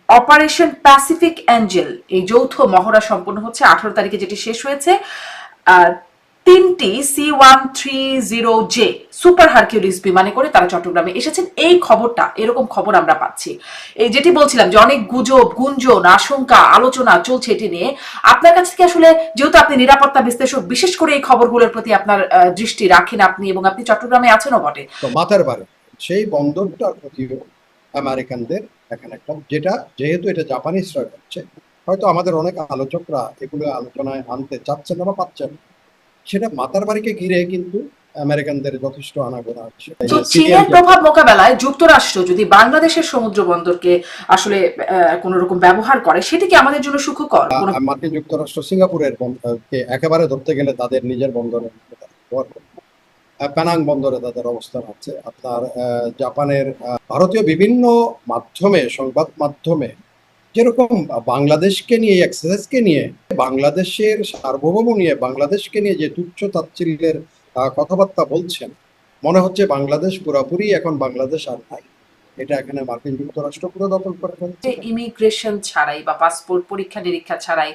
Operation Pacific Angel এই যৌথ মহড়া সম্পন্ন হচ্ছে 18 তারিখে, যেটি শেষ হয়েছে। তিনটি C-130J সুপার হারকিউলিস বিমানে করে তারা চট্টগ্রামে এসেছেন, এই খবরটা, এরকম খবর আমরা পাচ্ছি। এই যেটি বলছিলাম যে অনেক গুজব, গুঞ্জন, আশঙ্কা, আলোচনা চলছে এটি নিয়ে। আপনার কাছ থেকে আসলে, যেহেতু আপনি নিরাপত্তা বিশ্লেষক, বিশেষ করে এই খবরগুলোর প্রতি আপনার দৃষ্টি রাখেন আপনি, এবং আপনি চট্টগ্রামে আছেনও বটে। তো মাথার বারে সেই বন্দরটার প্রতিও আমেরিকানদের এখানে একটা, যেটা যেহেতু এটা জাপানিজরা করছে, হয়তো আমাদের অনেক আলোচকরা এগুলো আলোচনায় আনতে চাচ্ছেন না বা পাচ্ছেন, সেটা মাতার বাড়িকে ঘিরে কিন্তু আমেরিকানদের যথেষ্ট আনাগোনা আছে। তো চীনের প্রভাব মোকাবেলায় যুক্তরাষ্ট্র যদি বাংলাদেশের সমুদ্র বন্দরকে আসলে কোন রকম ব্যবহার করে, সেটি কি আমাদের জন্য সুখকর? মার্কিন যুক্তরাষ্ট্র সিঙ্গাপুরের কে একেবারে ধরতে গেলে তাদের নিজের বন্দরে ব্যবহার করে। পেনাং বন্দরে তাদের অবস্থান আছে। আপনার জাপানের ভারতীয় বিভিন্ন মাধ্যমে, সংবাদ মাধ্যমে যেরকম বাংলাদেশকে নিয়ে, এক্সারসাইজকে নিয়ে, বাংলাদেশের সার্বভৌম নিয়ে, বাংলাদেশকে নিয়ে যে তুচ্ছ তাচ্ছিল্যের কথাবার্তা বলছেন, মনে হচ্ছে বাংলাদেশ পুরোপুরি এখন বাংলাদেশ আর নাই, এটা এখানে মার্কিন যুক্তরাষ্ট্র পুরো দখল করে ফেলছে। ইমিগ্রেশন ছাড়াই বা পাসপোর্ট পরীক্ষা নিরীক্ষা ছাড়াই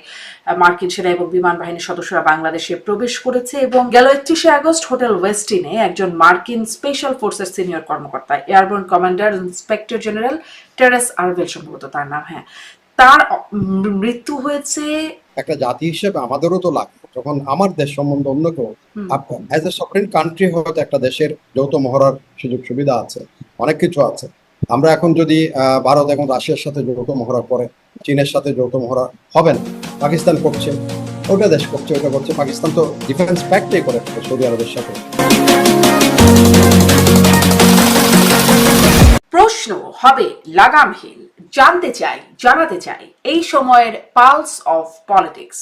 মার্কিন সেনা এবং বিমান বাহিনীর সদস্যরা বাংলাদেশে প্রবেশ করেছে, এবং গেল 31শে আগস্ট হোটেল ওয়েস্টিনে একজন মার্কিন স্পেশাল ফোর্সের সিনিয়র কর্মকর্তা, airborne commander inspector general terrace Arvel সম্ভবত তার নাম, হ্যাঁ, তার মৃত্যু হয়েছে। একটা জাতি হিসেবে আমাদেরও তো লাগে, যখন আমার দেশ সম্বন্ধে অন্য কেউ, অ্যাজ এ সফরেন কান্ট্রি, হয়তো একটা দেশের যৌথ মহড়ার সুযোগ সুবিধা আছে, অনেক কিছু আছে। আমরা এখন যদি ভারত এখন রাশিয়ার সাথে যৌথ মহড়া করে, চীনের সাথে যৌথ মহড়া হবে না, পাকিস্তান করছে, ওটা দেশ করছে, ওটা করছে, পাকিস্তান তো ডিফেন্স প্যাক্টই করে সৌদি আরবের সাথে। প্রশ্ন হবে লাগামহীন, জানতে চাই, জানাতে চাই এই সময়ের পালস অফ পলিটিক্স।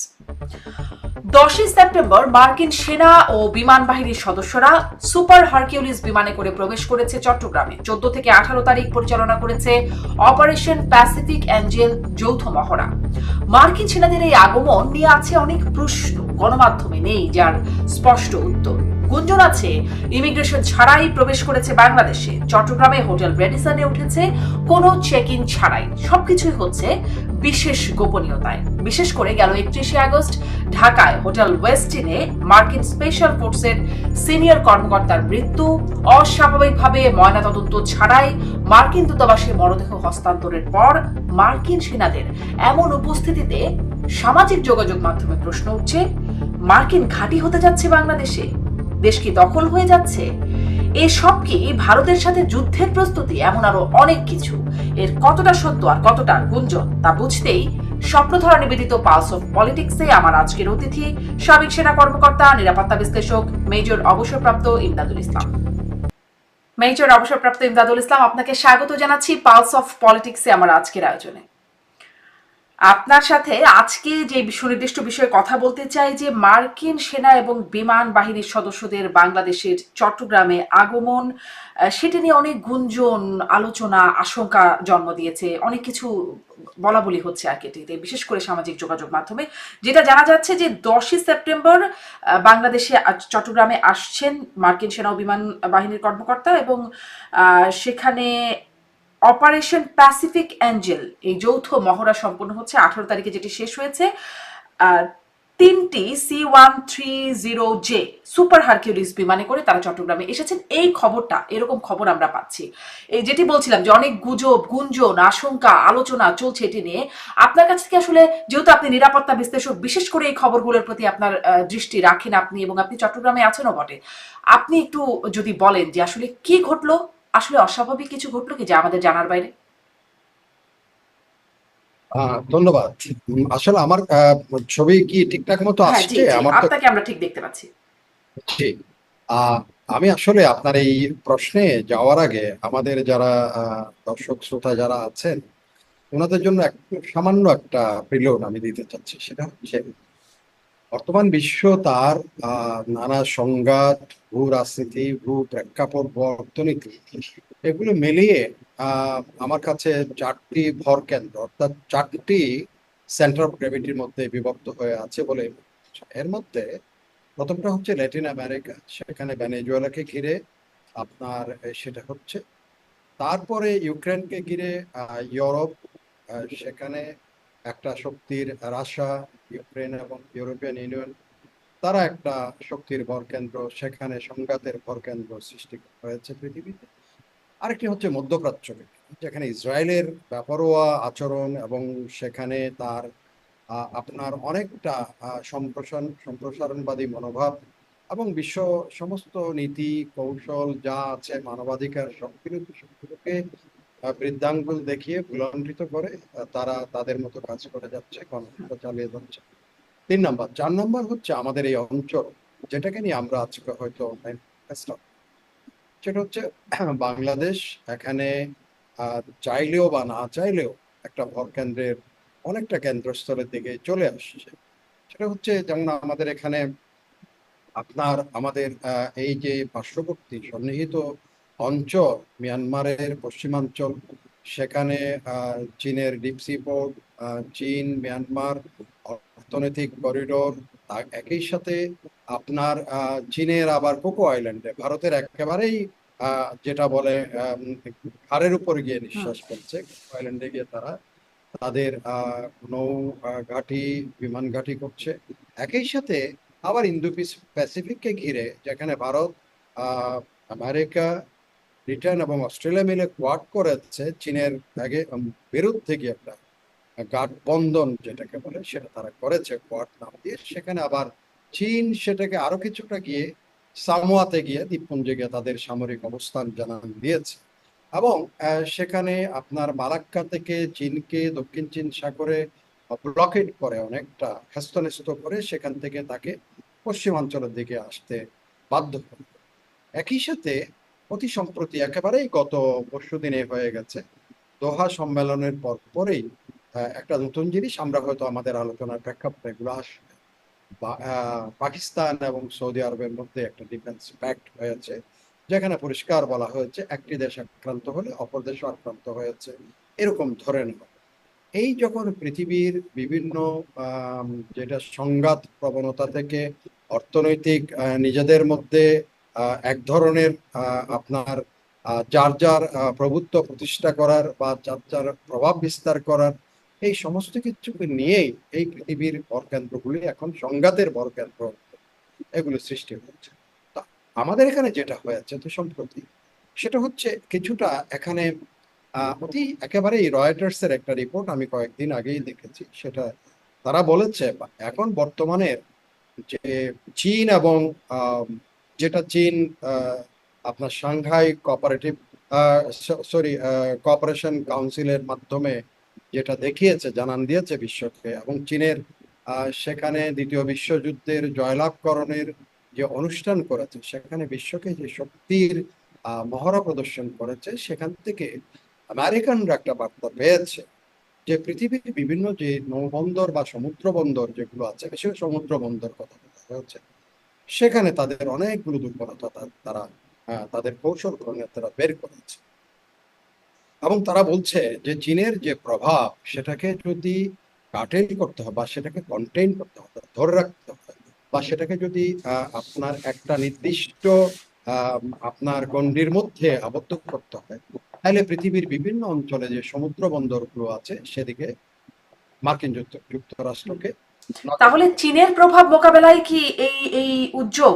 10 সেপ্টেম্বর মার্কিন সেনা ও বিমান বাহিনীর সদস্যরা সুপার হারকিউলিস বিমানে করে প্রবেশ করেছে চট্টগ্রামে। 14 থেকে 18 তারিখ পরিচালনা করেছে অপারেশন প্যাসিফিক অ্যাঞ্জেল যৌথ মহড়া। মার্কিন সেনাদের এই আগমন নিয়ে আছে অনেক প্রশ্ন, গণমাধ্যমে নেই যার স্পষ্ট উত্তর। গুঞ্জন আছে ইমিগ্রেশন ছাড়াই প্রবেশ করেছে বাংলাদেশে। চট্টগ্রামে হোটেল রেডিসনে উঠেছে কোনো চেক ইন ছাড়াই। সবকিছুই হচ্ছে বিশেষ গোপনীয়তায়। বিশেষ করে গেল 31শে আগস্ট ঢাকায় হোটেল ওয়েস্টিনে মার্কিন স্পেশাল ফোর্সের সিনিয়র কর্মকর্তার মৃত্যু, অস্বাভাবিকভাবে ময়নাতদন্ত ছাড়াই মার্কিন দূতাবাসে মরদেহ হস্তান্তরের পর মার্কিন সেনাদের এমন উপস্থিতিতে সামাজিক যোগাযোগ মাধ্যমে প্রশ্ন উঠছে, মার্কিন ঘাঁটি হতে যাচ্ছে বাংলাদেশে? দেশ কি দখল হয়ে যাচ্ছে? এসব কি ভারতের সাথে যুদ্ধের প্রস্তুতি? এমন আরো অনেক কিছু। এর কতটা সত্য আর কতটা গুঞ্জন তা বুঝতেই স্বপ্নধরা নিবেদিত পালস অফ পলিটিক্সে আমার আজকের অতিথি সাবেক সেনা কর্মকর্তা, নিরাপত্তা বিশ্লেষক মেজর অবসরপ্রাপ্ত ইমদাদুল ইসলাম। মেজর অবসরপ্রাপ্ত ইমদাদুল ইসলাম, আপনাকে স্বাগত জানাচ্ছি পালস অফ পলিটিক্সে আমার আজকের আয়োজনে। আপনার সাথে আজকে যে সুনির্দিষ্ট বিষয়ে কথা বলতে চাই, যে মার্কিন সেনা এবং বিমান বাহিনীর সদস্যদের বাংলাদেশের চট্টগ্রামে আগমন, সেটা নিয়ে অনেক গুঞ্জন, আলোচনা, আশঙ্কা জন্ম দিয়েছে। অনেক কিছু বলা বলি হচ্ছে আর কি, বিশেষ করে সামাজিক যোগাযোগ মাধ্যমে। যেটা জানা যাচ্ছে যে 10 সেপ্টেম্বর বাংলাদেশে চট্টগ্রামে আসছেন মার্কিন সেনা ও বিমান বাহিনীর কর্মকর্তা, এবং সেখানে অপারেশন প্যাসিফিক অ্যাঞ্জেল এই যৌথ মহড়া সম্পন্ন হচ্ছে 18 তারিখে, যেটি শেষ হয়েছে। তিনটি C-130J সুপার হারকিউলিস বিমানে করে তারা চট্টগ্রামে এসেছেন, এই খবরটা, এরকম খবর আমরা পাচ্ছি। এই যেটি বলছিলাম যে অনেক গুজব, গুঞ্জন, আশঙ্কা, আলোচনা চলছে এটি নিয়ে। আপনার কাছ থেকে আসলে, যেহেতু আপনি নিরাপত্তা বিশ্লেষক, বিশেষ করে এই খবরগুলোর প্রতি আপনার দৃষ্টি রাখেন আপনি, এবং আপনি চট্টগ্রামে আছেনও বটে, আপনি একটু যদি বলেন যে আসলে কি ঘটলো, আসলে অস্বাভাবিক কিছু ঘটলো কি যা আমাদের জানার বাইরে? ধন্যবাদ। আসলে আমার ছবি কি ঠিকঠাক মতো হ্যাঁ, জি আসছে? জি, আমার তো আপনাকে আমরা ঠিক দেখতে পাচ্ছি। ঠিক। আমি আসলে আপনার এই প্রশ্নে যাওয়ার আগে আমাদের যারা দর্শক শ্রোতা যারা আছেন, ওনাদের জন্য একটু সামান্য একটা প্রিলোড আমি দিতে চাচ্ছি। সেটা হচ্ছে, বর্তমান বিশ্ব তার নানা সংঘাত, ভূ রাজনীতি, ভূ প্রেক্ষাপট, ভূ অর্থনীতি, এগুলো মিলিয়ে আমার কাছে চারটি ভর কেন্দ্র, অর্থাৎ চারটি সেন্টার অফ গ্র্যাভিটির মধ্যে বিভক্ত হয়ে আছে বলে। এর মধ্যে প্রথমটা হচ্ছে ল্যাটিন আমেরিকা, সেখানে ভেনেজুয়েলাকে ঘিরে আপনার সেটা হচ্ছে। তারপরে ইউক্রেনকে ঘিরে ইউরোপ, সেখানে একটা শক্তির রাশিয়া, ইউক্রেন এবং ইউরোপিয়ান ইউনিয়ন, তারা একটা শক্তির ভরকেন্দ্র, সেখানে সংঘাতের ভরকেন্দ্র সৃষ্টি হয়েছে পৃথিবীতে। আরেকটি হচ্ছে মধ্যপ্রাচ্য, যেখানে ইসরায়েলের বেপরোয়া আচরণ এবং সেখানে তার আপনার অনেকটা সম্প্রসারণবাদী মনোভাব এবং বিশ্ব সমস্ত নীতি কৌশল যা আছে মানবাধিকার সবগুলোকে বৃদ্ধাঙ্গুল দেখিয়ে ভুলান্বিত করে তারা তাদের মতো কাজ করে যাচ্ছে, গণতন্ত্র চালিয়ে যাচ্ছে। 3 নম্বর। 4 নম্বর হচ্ছে আমাদের এই অঞ্চল, যেটাকে নিয়ে আমরা আজকে হয়তো সেটা হচ্ছে বাংলাদেশ এখানে চাইলেও বা না চাইলেও একটা ভর কেন্দ্রের অনেকটা কেন্দ্রস্থলের দিকে চলে আসছে। সেটা হচ্ছে যেমন আমাদের এখানে আমাদের এই যে পার্শ্ববর্তী সন্নিহিত অঞ্চল, মিয়ানমারের পশ্চিমাঞ্চল, সেখানে চীনের ডিপসি পোর্ট, চীন মিয়ানমার অর্থনৈতিক করিডোর, একই সাথে আপনার চীনের আবার কোকো আইল্যান্ডে ভারতের একেবারেই যেটা বলে ঘাড়ের উপর গিয়ে নিঃশ্বাস ফেলছে। কোকো আইল্যান্ডে গিয়ে তারা তাদের নৌ ঘাঁটি, বিমান ঘাঁটি করছে। একই সাথে আবার ইন্দো প্যাসিফিককে ঘিরে, যেখানে ভারত, আমেরিকা, ব্রিটেন এবং অস্ট্রেলিয়া মিলে কোয়াড করেছে চীনের বিরুদ্ধে গিয়ে একটা গাঠবন্ধন যেটাকে বলে, সেটা তারা করেছে কোয়াড নাম দিয়ে। সেখানে আবার চীন সেটাকে আরো কিছুটা গিয়ে সামোয়াতে গিয়ে, দ্বীপপুঞ্জে গিয়ে তাদের সামরিক অবস্থান জানান দিয়েছে। এবং সেখানে আপনার মালাক্কা থেকে চীনকে দক্ষিণ চীন সাগরে ব্লকেড করে, অনেকটা হ্যস্তন্যস্ত করে সেখান থেকে তাকে পশ্চিমাঞ্চলের দিকে আসতে বাধ্য করে। একই সাথে অতি সম্প্রতি একেবারেই গত পরশুদিনে হয়ে গেছে, দোহা সম্মেলনের পরেই একটা নতুন জিনিস আমরা হয়তো আমাদের আলোচনার প্রেক্ষাপটে এগুলো আসবে। পাকিস্তান এবং সৌদি আরবের মধ্যে একটা ডিফেন্স প্যাক্ট হয়েছে, যেখানে পরিষ্কার বলা হয়েছে একটি দেশ আক্রান্ত হলে অপর দেশও আক্রান্ত হয়েছে, এরকম ধরে নেওয়া। এই যখন পৃথিবীর বিভিন্ন যেটা সংঘাত প্রবণতা থেকে অর্থনৈতিক নিজেদের মধ্যে এক ধরনের আপনার যার যার প্রভুত্ব প্রতিষ্ঠা করার বা যার যার প্রভাব বিস্তার করার, এই সমস্ত কিছুকে নিয়েই এই পৃথিবীর ভরকেন্দ্রগুলি এখন সংঘাতের ভরকেন্দ্র এগুলো সৃষ্টি হচ্ছে। তা আমাদের এখানে যেটা হয়েছে তো সম্প্রতি, সেটা হচ্ছে কিছুটা এখানে অতি একেবারেই রয়টার্স এর একটা রিপোর্ট আমি কয়েকদিন আগেই দেখেছি। সেটা তারা বলেছে এখন বর্তমানে যে চীন এবং যেটা চীন আপনার সাংঘাই কোঅপারেটিভ কোঅপারেশন কাউন্সিলের মাধ্যমে যেটা দেখিয়েছে, জানান দিয়েছে বিশ্বকে, এবং চীনের সেখানে দ্বিতীয় বিশ্বযুদ্ধের জয়লাভকরণের যে অনুষ্ঠান করেছে, সেখানে বিশ্বকে যে শক্তির মহড়া প্রদর্শন করেছে, সেখান থেকে আমেরিকানরা একটা বার্তা পেয়েছে যে পৃথিবীর বিভিন্ন যে নৌবন্দর বা সমুদ্র বন্দর যেগুলো আছে, বিশেষ সমুদ্র বন্দর কথা বলা হয়েছে, সেখানে তাদের অনেকগুলো দুর্বলতা তারা তাদের কৌশল তারা বের করেছে। এবং তারা বলছে যে চীনের যে প্রভাব, সেটাকে যদি কাটেন করতে হয় বা সেটাকে কন্টেইন করতে হবে, ধরে রাখতে হবে, বা সেটাকে যদি আপনার একটা নির্দিষ্ট আপনার গণ্ডির মধ্যে আবদ্ধ করতে হয়, তাহলে পৃথিবীর বিভিন্ন অঞ্চলে যে সমুদ্র বন্দরগুলো আছে সেদিকে মার্কিন যুক্তরাষ্ট্রকে তাহলে চীনের প্রভাব মোকাবেলায় কি এই এই উদ্যোগ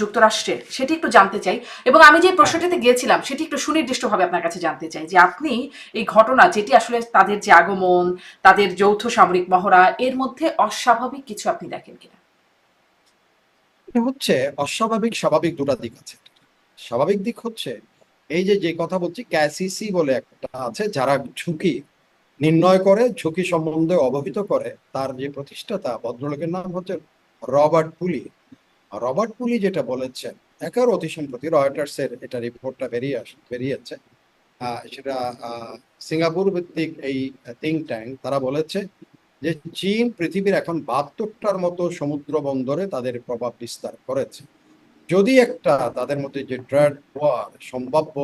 যুক্তরাষ্ট্রের, সেটি একটু জানতে চাই। এবং আমি যে প্রশ্নটিতে গিয়েছিলাম সেটি একটু সুনির্দিষ্টভাবে আপনার কাছে জানতে চাই যে আপনি এই ঘটনা, যেটি আসলে তাদের যে আগমন, তাদের যৌথ সামরিক মহড়া, এর মধ্যে অস্বাভাবিক কিছু আপনি দেখেন কিনা? এটা হচ্ছে অস্বাভাবিক স্বাভাবিক দুটা দিক আছে। স্বাভাবিক দিক হচ্ছে এই যে কথা বলছি, ক্যাসিসি বলে একটা আছে, যারা ঝুঁকি নির্ণয় করে, ঝুঁকি সম্বন্ধে অবহিত করে, তার যে প্রতিষ্ঠাতা ভদ্রলোকের নাম হচ্ছে রবার্ট পুলি। রবার্ট পুলি যেটা বলেছেন, একেবারে অতি সম্প্রতি রয়টার্স এর এটা রিপোর্টটা বেরিয়েছে, সেটা সিঙ্গাপুর ভিত্তিক এই থিঙ্ক ট্যাঙ্ক, তারা বলেছে যে চীন পৃথিবীর এখন 72টার মতো সমুদ্র বন্দরে তাদের প্রভাব বিস্তার করেছে। যদি একটা তাদের মধ্যে যে ট্রেড ওয়ার সম্ভাব্য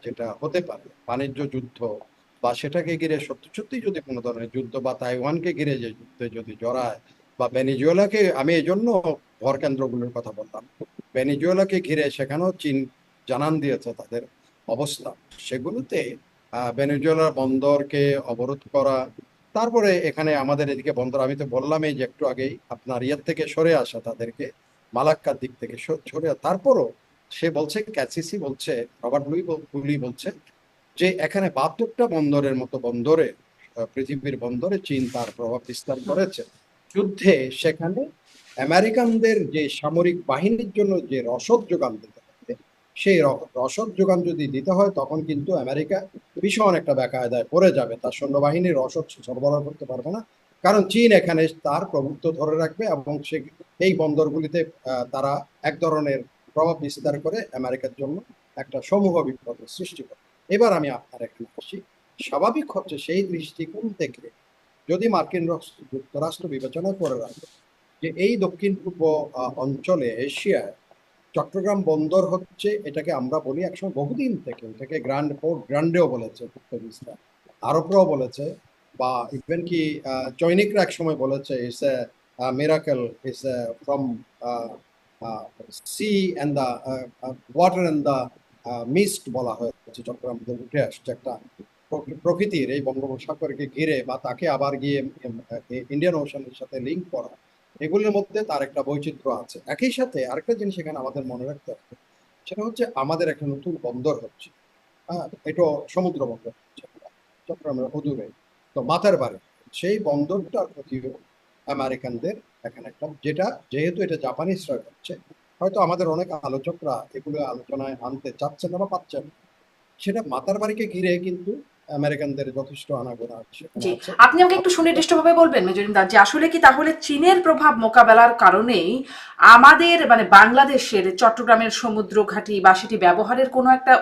যেটা হতে পারে, বাণিজ্য যুদ্ধ, বা সেটাকে ঘিরে সত্যি সত্যি যদি কোনো ধরনের যুদ্ধ, বা তাইওয়ানকে ঘিরে যে যুদ্ধে যদি জড়ায়, বা ভেনিজুয়েলাকে, আমি এই জন্য ভর কেন্দ্রগুলোর কথা বললাম, ভেনিজুয়েলাকে ঘিরে সেখানেও চীন জানান দিয়েছে তাদের অবস্থা, সেগুলোতে ভেনেজুয়েলার বন্দরকে অবরোধ করা, তারপরে এখানে আমাদের এদিকে বন্দর, আমি তো বললামই যে একটু আগেই আপনার ইয়ের থেকে সরে আসা, তাদেরকে মালাক্কার দিক থেকে সরে তারপরও সে বলছে, ক্যাসিসি বলছে, রবার্ট লুই বলছে যে এখানে 72টা বন্দরের মতো বন্দরে, পৃথিবীর বন্দরে চীন তার প্রভাব বিস্তার করেছে। যুদ্ধে সেখানে আমেরিকানদের যে সামরিক বাহিনীর জন্য যে রসদ যোগান দিতে হবে, সেই রসদ যোগান যদি দিতে হয় তখন কিন্তু আমেরিকা ভীষণ একটা বেকায়দায় পড়ে যাবে, তার সৈন্যবাহিনীর রসদ সরবরাহ করতে পারবে না, কারণ চীন এখানে তার প্রভুত্ব ধরে রাখবে এবং সে এই বন্দরগুলিতে তারা এক ধরনের প্রভাব বিস্তার করে আমেরিকার জন্য একটা সমূহ বিপদের সৃষ্টি করে। এবার আমি আপনার এখানে আসি, স্বাভাবিক হচ্ছে সেই দৃষ্টিকোণ থেকে যদি মার্কিন যুক্তরাষ্ট্র বিবেচনা করে রাখে যে এই দক্ষিণ পূর্ব অঞ্চলে, এশিয়ায় চট্টগ্রাম বন্দর হচ্ছে, এটাকে আমরা বলি একসময় বহুদিন থেকে এটাকে গ্র্যান্ড পোর্ট গ্র্যান্ডেও বলেছে পর্তুগিজরা, আরবরাও বলেছে, বা ইভেন কি চৈনিকরা এক সময় বলেছে it's a miracle, it's from sea and the water and the mist বলা হয়েছে, চট্টগ্রাম উঠে আসছে একটা প্রকৃতির এই বঙ্গোপসাগরকে ঘিরে বা তাকে আবার গিয়ে ইন্ডিয়ান ওশানের সাথে লিঙ্ক করা, এগুলোর মধ্যে তার একটা বৈচিত্র্য আছে। একই সাথে আরেকটা জিনিস এখানে আমাদের মনে রাখতে হবে, সেটা হচ্ছে আমাদের একটা নতুন বন্দর হচ্ছে, হ্যাঁ, এটা সমুদ্র বন্দর হচ্ছে চট্টগ্রামের অদূরে, তো মাথার বাড়ি, সেই বন্দরটার প্রতিও আমেরিকানদের এখানে একটা, যেটা যেহেতু এটা জাপানিজরা করছে, হয়তো আমাদের অনেক আলোচকরা এগুলো আলোচনায় আনতে চাচ্ছেন না বা পাচ্ছেন, সেটা মাতার বাড়িকে ঘিরে কিন্তু আমেরিকানদের যথেষ্ট আনাগোনা সেখানে জি, আছে। আপনি আমাকে একটু সুনির্দিষ্টভাবে বলবেন মেজরিন দা, যে আসলে কি তাহলে চীনের প্রভাব মোকাবেলার কারণেই আমাদের মানে বাংলাদেশের চট্টগ্রামের সমুদ্র ঘাঁটি বা সেটি ব্যবহারের কোনো একটা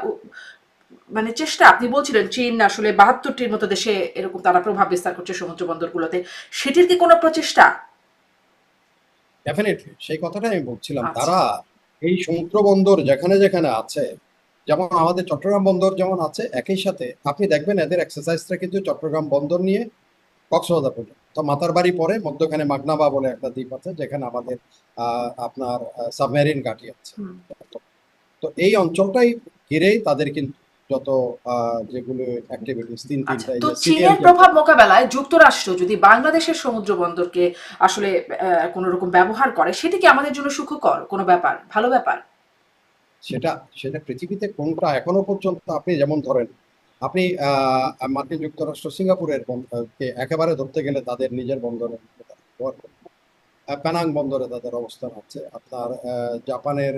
মানে চেষ্টা, আপনি বলছিলেন চীন আসলে 72টির মতো দেশে এরকম তারা প্রভাব বিস্তার করছে সমুদ্র বন্দরগুলোতে, সেটির কি কোনো প্রচেষ্টা? ডেফিনেটলি সেই কথাটাই আমি বলছিলাম, আচ্ছা। তারা এই সমুদ্র বন্দর যেখানে যেখানে আছে, যেমন আমাদের চট্টগ্রাম বন্দর যেমন আছে, একই সাথে আপনি দেখবেন এদের এক্সারসাইজটা কিন্তু চট্টগ্রাম বন্দর নিয়ে কক্সবাজার পর্যন্ত, তো মাতার বাড়ি পরে মধ্যখানে মাগনাবা বলে একটা দ্বীপ আছে যেখানে আমাদের আপনার সাবমেরিন ঘাঁটি আছে। তো এই অঞ্চলটাই ঘিরেই তাদের কিন্তু যত যেগুলো অ্যাক্টিভিটিস, আচ্ছা, তিনটা এই তো যে সিরিয়াল চীনের প্রভাব মোকাবেলায় যুক্তরাষ্ট্র যদি বাংলাদেশের সমুদ্র বন্দরকে আসলে কোনো রকম ব্যবহার করে, সেটি কি আমাদের জন্য সুখকর কোনো ব্যাপার, ভালো ব্যাপার? সেটা সেটা পৃথিবীতে কোনটা এখনো পর্যন্ত, আপনি যেমন ধরেন, আপনি মার্কিন যুক্তরাষ্ট্র সিঙ্গাপুরের কে একেবারে ধরতে গেলে তাদের নিজের বন্দরে ব্যবহার করে। পেনাং বন্দরে তাদের অবস্থান আছে, আপনার জাপানের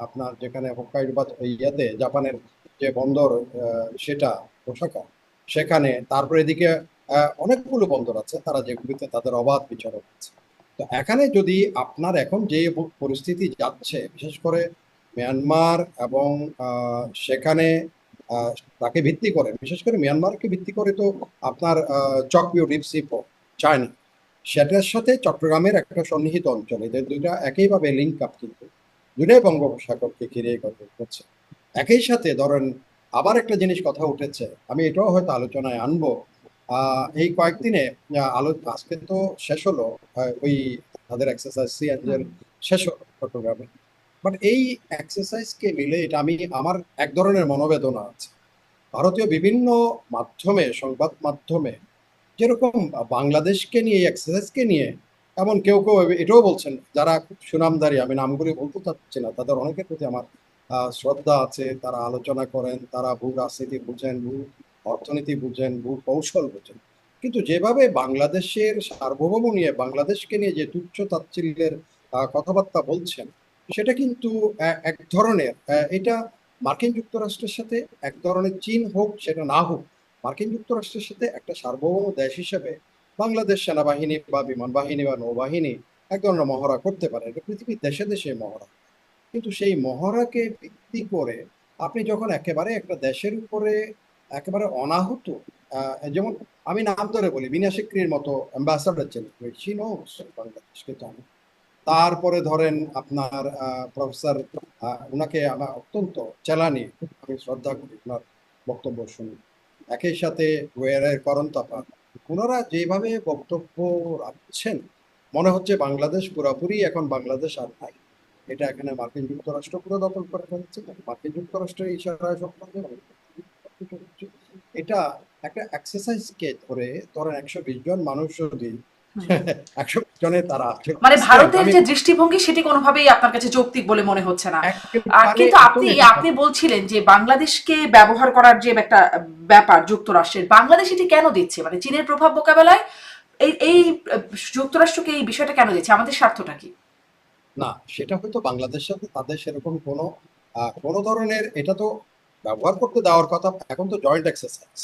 আপনার যেখানে হোক্কাইডো বা ইয়াতে জাপানের যে বন্দর, সেটা ওসাকা, সেখানে, তারপরে এদিকে অনেকগুলো বন্দর আছে তারা যেগুলিতে তাদের অবাধ বিচরণ আছে। তো এখানে যদি আপনার এখন যে পরিস্থিতি যাচ্ছে, বিশেষ করে মিয়ানমার এবং সেখানে আহ, তাকে ভিত্তি করে, বিশেষ করে মিয়ানমারকে ভিত্তি করে তো আপনার চকপিও ডিপ সি পোর্ট, চায়না, সেটার সাথে চট্টগ্রামের একটা সন্নিহিত অঞ্চল, এদের দুইটা একইভাবে লিঙ্ক আপ, কিন্তু দুটাই বঙ্গোপসাগরকে ঘিরে করছে। একই সাথে ধরেন আবার একটা জিনিস কথা উঠেছে, আমি এটাও হয়তো আলোচনায় আনবো, এই কয়েকদিনে আলো আজকে তো শেষ হলো, ওই তাদের এক্সারসাইজ হুম। শেষ হলো চট্টগ্রামে, বাট এই এক্সারসাইজকে মিলে এটা আমি, আমার এক ধরনের মনোবেদনা আছে। ভারতীয় বিভিন্ন মাধ্যমে, সংবাদ মাধ্যমে যেরকম বাংলাদেশকে নিয়ে, এক্সারসাইজকে নিয়ে, এমন কেউ কেউ এটাও বলছেন, যারা খুব সুনামধারী, আমি নামগুলি বলতে চাচ্ছি না, তাদের অনেকের প্রতি আমার শ্রদ্ধা আছে, তারা আলোচনা করেন, তারা ভূ রাজনীতি বুঝেন, ভূ অর্থনীতি বুঝেন, ভূ কৌশল বুঝেন, কিন্তু যেভাবে বাংলাদেশের সার্বভৌম নিয়ে, বাংলাদেশকে নিয়ে যে তুচ্ছ তাচ্ছিল্যের কথাবার্তা বলছেন, সেটা কিন্তু এক ধরনের, এটা মার্কিন যুক্তরাষ্ট্রের সাথে এক ধরনের, চীন হোক সেটা না হোক, মার্কিন যুক্তরাষ্ট্রের সাথে একটা সার্বভৌম দেশ হিসেবে বাংলাদেশ সেনাবাহিনী বা বিমান বাহিনী বা নৌবাহিনী এক ধরনের মহড়া করতে পারে, এটা পৃথিবীর দেশে দেশে মহড়া, কিন্তু সেই মহড়াকে ভিত্তি করে আপনি যখন একেবারে একটা দেশের উপরে একেবারে অনাহুত, যেমন আমি নাম ধরে বলি, বিনা সিকরির মতো অ্যাম্বাসাডার ছিলেন, বাংলাদেশকে জানে, তারপরে ধরেন আপনার প্রফেসর, ওনাকে আমার অত্যন্ত চেলানি, আমি শ্রদ্ধা করি ওনার বক্তব্য শুনি, একই সাথে ওয়েরের করণ তাপা, ওনারা যেভাবে বক্তব্য রাখছেন, মনে হচ্ছে বাংলাদেশ পুরাপুরি এখন বাংলাদেশ আর নাই, এটা এখানে মার্কিন যুক্তরাষ্ট্র পুরো দখল করে ফেলছে, মার্কিন যুক্তরাষ্ট্রের ইশারায় সব করবে, এটা একটা এক্সারসাইজ কে ধরে ধরেন 120 জন মানুষ যদি হুম। 120 জনে তারা মানে strength, ভারতের আমি যে দৃষ্টিভঙ্গি সেটি কোনোভাবেই আপনার কাছে যৌক্তিক বলে মনে হচ্ছে না। একেবারে কিন্তু আপনি অটোমেটিক আপনি বলছিলেন যে বাংলাদেশকে ব্যবহার করার যে একটা ব্যাপার যুক্তরাষ্ট্রের, বাংলাদেশ এটি কেন দিচ্ছে? মানে চীনের প্রভাব মোকাবেলায় এই যুক্তরাষ্ট্রকে এই বিষয়টা কেন দিচ্ছে? আমাদের স্বার্থটা কি? না, সেটা হয়তো বাংলাদেশের সাথে তাদের সেরকম কোনো ধরনের, এটা তো ব্যবহার করতে দেওয়ার কথা, এখন তো জয়েন্ট এক্সারসাইজ,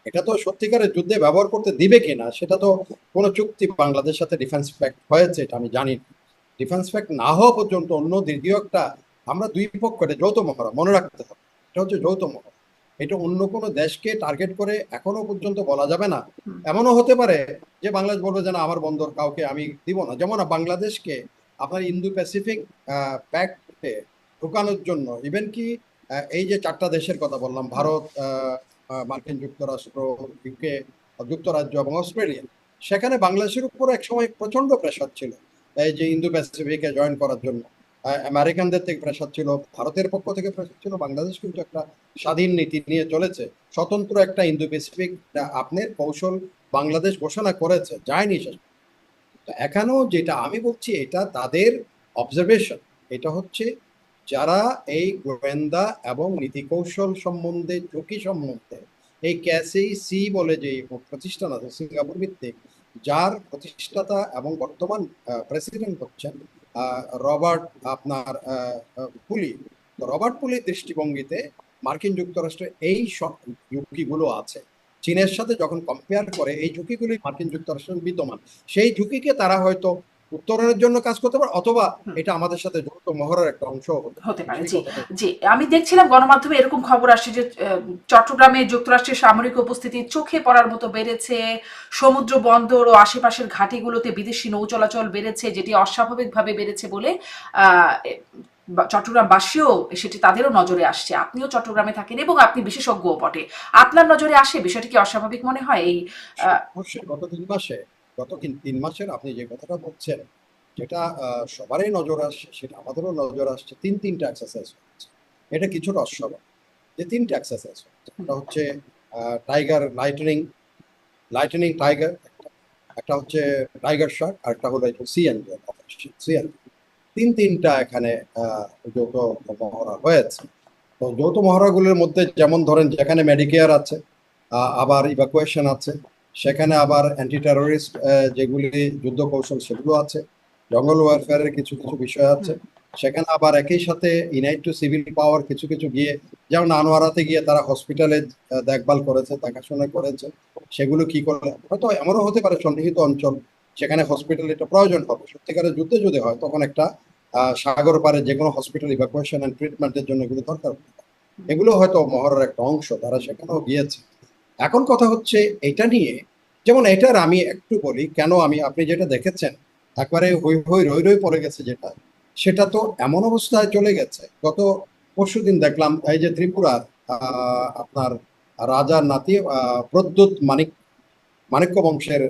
এটা তো সত্যিকারের যুদ্ধে ব্যবহার করতে দিবে কিনা সেটা তো কোনো চুক্তি বাংলাদেশের সাথে ডিফেন্স প্যাক্ট হয়েছে এটা আমি জানি না। ডিফেন্স প্যাক্ট না হওয়া পর্যন্ত অন্য দ্বিতীয় একটা, আমরা দুই পক্ষ, এটা যৌথ মহড়া মনে রাখতে হবে, এটা হচ্ছে যৌথ মহড়া, এটা অন্য কোনো দেশকে টার্গেট করে এখনো পর্যন্ত বলা যাবে না। হুম। এমনও হতে পারে যে বাংলাদেশ বলবে যে না, আমার বন্দর কাউকে আমি দিব না, যেমন বাংলাদেশকে আপনার ইন্দো প্যাসিফিক প্যাক্টে ঢুকানোর জন্য ইভেন কি এই যে চারটা দেশের কথা বললাম, ভারত, মার্কিন যুক্তরাষ্ট্র, ইউকে, যুক্তরাজ্য এবং অস্ট্রেলিয়া, সেখানে বাংলাদেশের উপর একসময় প্রচন্ড প্রেশার ছিল এই যে ইন্দো প্যাসিফিকে জয়েন করার জন্য। আমেরিকানদের থেকে প্রেশার ছিল, ভারতের পক্ষ থেকে প্রেশার ছিল। বাংলাদেশ কিন্তু একটা স্বাধীন নীতি নিয়ে চলেছে, স্বতন্ত্র একটা ইন্দো প্যাসিফিক আপনার কৌশল বাংলাদেশ ঘোষণা করেছে, যায়নি শেষ। তো এখানেও যেটা আমি বলছি, এটা তাদের অবজারভেশন, এটা হচ্ছে যারা এই গোয়েন্দা এবং নীতি কৌশল সম্বন্ধে, ঝুঁকি সম্বন্ধে, এই ক্যাসেই সি বলে যে প্রতিষ্ঠান আছে সিঙ্গাপুর ভিত্তিক, যার প্রতিষ্ঠাতা এবং বর্তমান প্রেসিডেন্ট হচ্ছেন রবার্ট আপনার পুলি। তো রবার্ট পুলির দৃষ্টিভঙ্গিতে মার্কিন যুক্তরাষ্ট্রে এই সব ঝুঁকিগুলো আছে, চীনের সাথে যখন কম্পেয়ার করে এই ঝুঁকিগুলি মার্কিন যুক্তরাষ্ট্রের বিদ্যমান, সেই ঝুঁকিকে তারা হয়তো উত্তরণের জন্য কাজ করতে পারে, অথবা হুম। এটা আমাদের সাথে যৌথ মহড়ার একটা অংশ হতে পারে, সেই জি। কথাটা। জি, আমি দেখছিলাম গণমাধ্যমে এরকম খবর আসছে যে চট্টগ্রামে যুক্তরাষ্ট্রের সামরিক উপস্থিতি চোখে পড়ার মতো বেড়েছে, সমুদ্র বন্দর ও আশেপাশের ঘাঁটিগুলোতে বিদেশি নৌ চলাচল বেড়েছে, যেটি অস্বাভাবিকভাবে বেড়েছে বলে চট্টগ্রামবাসীও সেটি তাদেরও নজরে আসছে। আপনিও চট্টগ্রামে থাকেন এবং আপনি বিশেষজ্ঞও বটে, আপনার নজরে আসে বিষয়টি কি অস্বাভাবিক মনে হয়? এই অবশ্যই গত 3 মাসের আপনি যে কথাটা বলছেন, যেটা সবারই নজর আসছে, সেটা আমাদেরও নজর আসছে। তিনটা এক্সারসাইজ হচ্ছে, এটা কিছুটা অস্বাভাবিক যে 3টা এক্সারসাইজ হচ্ছে। একটা হচ্ছে টাইগার লাইটনিং, টাইগার, একটা হচ্ছে টাইগার শার্ক, আর একটা হলো সিএনজি অপারেশন সিএনজি। তিনটা এখানে যৌথ মহড়া হয়েছে। তো যৌথ মহড়াগুলোর মধ্যে যেমন ধরেন, যেখানে মেডিকেয়ার আছে, আবার ইভাকুয়েশন আছে, সেখানে আবার অ্যান্টি টেরোরিস্ট যেগুলি যুদ্ধ কৌশল সেগুলো আছে, জঙ্গল ওয়ারফেয়ারের কিছু কিছু বিষয় আছে, সেখানে আবার একই সাথে ইউনাইট টু সিভিল পাওয়ার কিছু কিছু গিয়ে, যেমন আনোয়ারাতে গিয়ে তারা হসপিটালে দেখভাল করেছে, দেখাশোনা করেছে, সেগুলো কি করে। হয়তো এমনও হতে পারে সন্নিহিত অঞ্চল, সেখানে হসপিটাল এটা প্রয়োজন হবে, সত্যিকারের যুদ্ধে যদি হয় তখন একটা সাগর পারে যে কোনো হসপিটাল ইভাকুয়েশন এন্ড ট্রিটমেন্টের জন্য এগুলো দরকার। এগুলো হয়তো মহড়ার একটা অংশ, তারা সেখানেও গিয়েছে। এখন কথা হচ্ছে এটা নিয়ে, যেমন এটার আমি একটু বলি কেন, আপনি যেটা দেখেছেন একবারে হই হই রই রই পড়ে গেছে, যেটা সেটা তো এমন অবস্থায় চলে গেছে। গত পরশুদিন দেখলাম এই যে ত্রিপুরার আপনার রাজার নাতি প্রদ্যুৎ মাণিক্য বংশের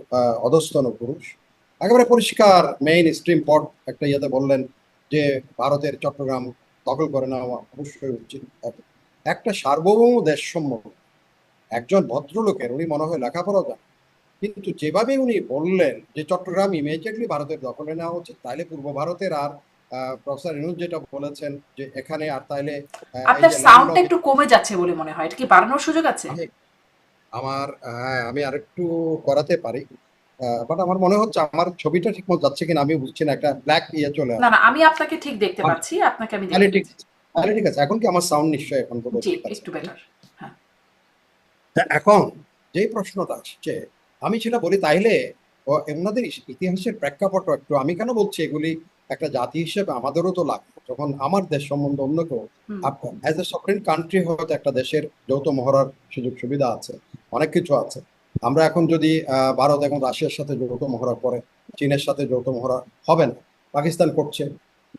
অধস্তন পুরুষ একেবারে পরিষ্কার মেইন স্ট্রিম পট একটা ইয়েতে বললেন যে ভারতের চট্টগ্রাম দখল করে নেওয়া অবশ্যই উচিত। একটা সার্বভৌম দেশ সম্বন্ধে একজন ভদ্রলোকের, উনি মনে হয় লেখাপড়া জানেন, কিন্তু যেভাবে উনি বললেন যে চট্টগ্রাম ইমিডিয়েটলি ভারতের দখলে নেওয়া উচিত, তাইলে পূর্ব ভারতের আর প্রফেসর ইনুজ যেটা বলেছেন যে এখানে আর তাইলে এই আপনার যে ল্যান্ড সাউন্ডটা অফ, একটু কমে যাচ্ছে বলে মনে হয়, এটা কি বাড়ানোর সুযোগ আছে? আমার আমি আরেকটু করাতে পারি, বাট আমার মনে হচ্ছে আমার ছবিটা ঠিক মতো যাচ্ছে কিনা আমি বুঝছি না, একটা ব্ল্যাক ইয়ে চলে না, আসছে। না, আমি আপনাকে ঠিক দেখতে আচ্ছা, পাচ্ছি, আপনাকে আমি তাহলে দেখতে ঠিক পাচ্ছি। তাহলে ঠিক আছে, এখন কি আমার সাউন্ড নিশ্চয়ই এখন বোধহয় জি, ঠিক আছে। একটু বেটার। হ্যাঁ। এখন যেই প্রশ্নটা আসছে, আমি সেটা বলি, তাইলে ওনাদের ইতিহাসের প্রেক্ষাপট একটু, আমি কেন বলছি এগুলি একটা জাতি হিসেবে আমাদেরও তো লাগবে, যখন আমার দেশ সম্বন্ধে অন্য কেউ হুম। অ্যাজ এ সফরেন কান্ট্রি, হয়তো একটা দেশের যৌথ মহড়ার সুযোগ সুবিধা আছে, অনেক কিছু আছে। আমরা এখন যদি ভারত এখন রাশিয়ার সাথে যৌথ মহড়া করে, চীনের সাথে যৌথ মহড়া হবে না, পাকিস্তান করছে,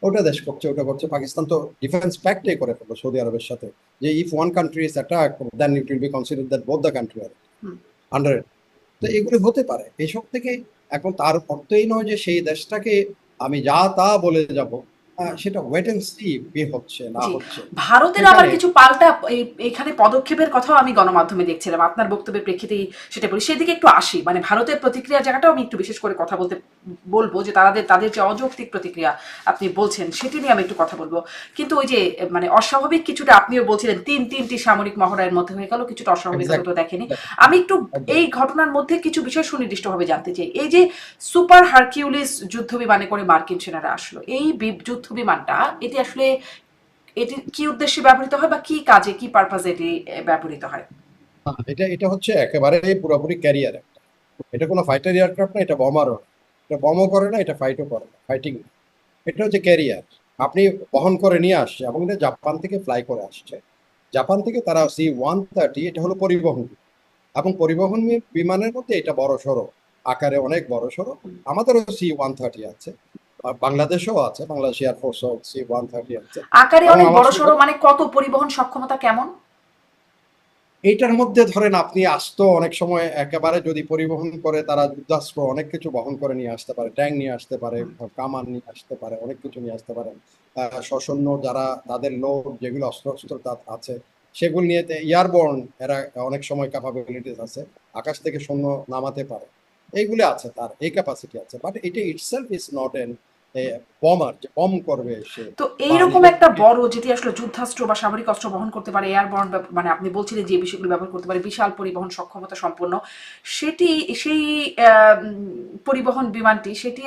ওটা দেশ করছে, ওটা করছে, পাকিস্তান তো ডিফেন্স প্যাক্টে করে ফেললো সৌদি আরবের সাথে, যে if one country is attack then it will be consider that both the country are hmm. Under. তো এগুলো হতে পারে এইসব থেকে। এখন তার অর্থ এই নয় যে সেই দেশটাকে আমি যা তা বলে যাব, সেটা ওয়েট এন্ড সি হচ্ছে না জি, হচ্ছে ভারতের আবার সেখানে। কিছু পাল্টা এখানে পদক্ষেপের কথাও আমি গণমাধ্যমে দেখছিলাম। আপনার বক্তব্যের প্রেক্ষিতেই সেটা বলি। সেদিকে একটু আসি। মানে ভারতের প্রতিক্রিয়ার জায়গাটাও আমি একটু বিশেষ করে কথা বলবো যে তাদের যে অযৌক্তিক প্রতিক্রিয়া আপনি বলছেন সেটি নিয়ে আমি একটু কথা বলবো। কিন্তু ওই যে মানে অস্বাভাবিক কিছুটা আপনিও বলছিলেন তিনটি সামরিক মহড়ার মধ্যে হয়ে গেল, কিছুটা অস্বাভাবিকতা তো এক্স্যাক্টলি। দেখেনি। আমি একটু একদম। এই ঘটনার মধ্যে কিছু বিষয় সুনির্দিষ্টভাবে জানতে চাই। এই যে সুপার হারকিউলিস যুদ্ধ বিমানে করে মার্কিন সেনারা আসলো, এই যুদ্ধ বিমানটা এটি আসলে এটি কি উদ্দেশ্যে ব্যবহৃত হয় বা কি কাজে কি পারপাজে এটি ব্যবহৃত হয়? এটা এটা হচ্ছে একেবারে পুরোপুরি ক্যারিয়ার একটা। এটা কোনো ফাইটার এয়ারক্রাফট না, এটা বমারও না। এটা বমও করে না, এটা ফাইটও করে না, ফাইটিং। এটা হচ্ছে ক্যারিয়ার। আপনি বহন করে নিয়ে আসছে এবং এটা জাপান থেকে ফ্লাই করে আসছে। জাপান থেকে তারা C-130, এটা হলো পরিবহন এবং পরিবহন বিমানের মধ্যে এটা বড় সড়ো আকারে, অনেক বড় সড়ো। আমাদেরও C-130 আছে, আর বাংলাদেশেও আছে, বাংলাদেশ এয়ারফোর্সও C-130 আছে। আকারে এবং অনেক আমার বড়সড় মানে কত? পরিবহন সক্ষমতা কেমন? এইটার মধ্যে ধরেন আপনি আসতো অনেক সময় একেবারে যদি পরিবহন করে, তারা যুদ্ধাস্ত্র অনেক কিছু বহন করে নিয়ে আসতে পারে, ট্যাঙ্ক নিয়ে আসতে পারে, কামান নিয়ে আসতে পারে, অনেক কিছু নিয়ে আসতে পারে। সসৈন্য যারা তাদের লোক যেগুলো অস্ত্র অস্ত্র আছে সেগুলো নিয়ে এয়ারবর্ন এরা অনেক সময় ক্যাপাবিলিটিস আছে, আকাশ থেকে সৈন্য নামাতে পারে। এইগুলো আছে, তার এই ক্যাপাসিটি আছে, বাট এটা ইটসেলফ ইজ নট এন বমার যে বম করবে সে তো বা এইরকম নিজের। একটা বড় যেটি আসলে যুদ্ধাস্ত্র বা সামরিক অস্ত্র বহন করতে পারে, এয়ারবর্ন মানে আপনি বলছিলেন যে বিষয়গুলো ব্যবহার করতে পারে, বিশাল পরিবহন সক্ষমতা সম্পন্ন সেটি, সেই পরিবহন বিমানটি সেটি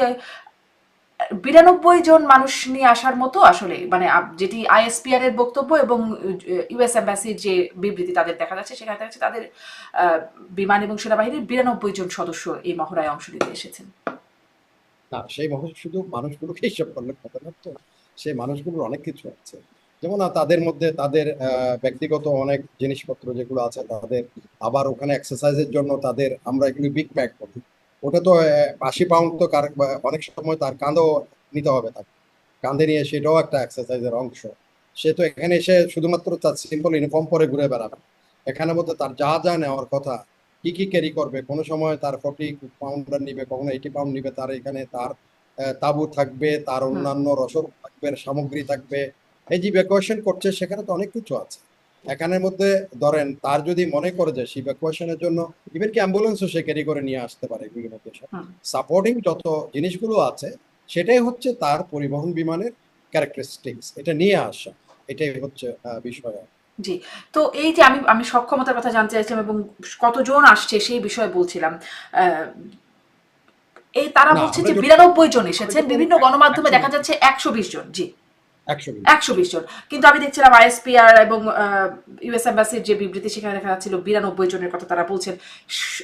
92 জন মানুষ নিয়ে আসার মতো আসলে, মানে যেটি আইএসপিআর এর বক্তব্য এবং ইউএস এম্বাসির যে বিবৃতি তাদের দেখা যাচ্ছে, সেখানে দেখা যাচ্ছে তাদের আহ, বিমান এবং সেনাবাহিনীর 92 জন সদস্য এই মহড়ায় অংশ নিতে এসেছেন। না, সেই মানুষ শুধু মানুষগুলোকে হিসাব করলে হবে না তো। সেই মানুষগুলোর অনেক কিছু আছে। যেমন তাদের মধ্যে তাদের ব্যক্তিগত অনেক জিনিসপত্র যেগুলো আছে তাদের। আবার ওখানে এক্সারসাইজের জন্য তাদের আমরা এগুলো বিগ প্যাক করি। ওটা তো 80 পাউন্ড তো অনেক সময় তার কাঁধও নিতে হবে তাকে। কাঁধে নিয়ে সেটাও একটা এক্সারসাইজের অংশ। সে তো এখানে এসে শুধুমাত্র তার সিম্পল ইউনিফর্ম পরে ঘুরে বেড়াবে না। এখানে মধ্যে তার যা যা নেওয়ার কথা, কি কি ক্যারি করবে, কোনো সময় তার 40 পাউন্ডার নিবে, কখনো 80 পাউন্ড নিবে, তার এখানে তার তাঁবু থাকবে, তার হুম। অন্যান্য রসদ থাকবে, সামগ্রী থাকবে। এই যে ইভ্যাকুয়েশন করছে সেখানে তো অনেক কিছু আছে এখানের মধ্যে। ধরেন তার যদি মনে করে যে ইভ্যাকুয়েশনের জন্য ইভেন কি অ্যাম্বুলেন্সও সে ক্যারি করে নিয়ে আসতে পারে, এগুলির মধ্যে সব হুম। সাপোর্টিং যত জিনিসগুলো আছে সেটাই হচ্ছে তার পরিবহন বিমানের ক্যারেক্টারিস্টিক্স, এটা নিয়ে আসা। এটাই হচ্ছে বিষয়। জি। তো এই যে আমি আমি সক্ষমতার কথা জানতে চাইছিলাম এবং কতজন আসছে সেই বিষয়ে বলছিলাম। আহ, এই তারা না, বলছে আমরা যে যদি 92 জন আমরা এসেছেন, যখন বিভিন্ন গণমাধ্যমে 120 দেখা যাচ্ছে 120 জন। জি, 120 120 জন। কিন্তু আমি দেখছিলাম আইএসপিআর এবং ইউএস এম্বাসির যে বিবৃতি সেখানে দেখা যাচ্ছিল 92 জনের কথা তারা বলছেন।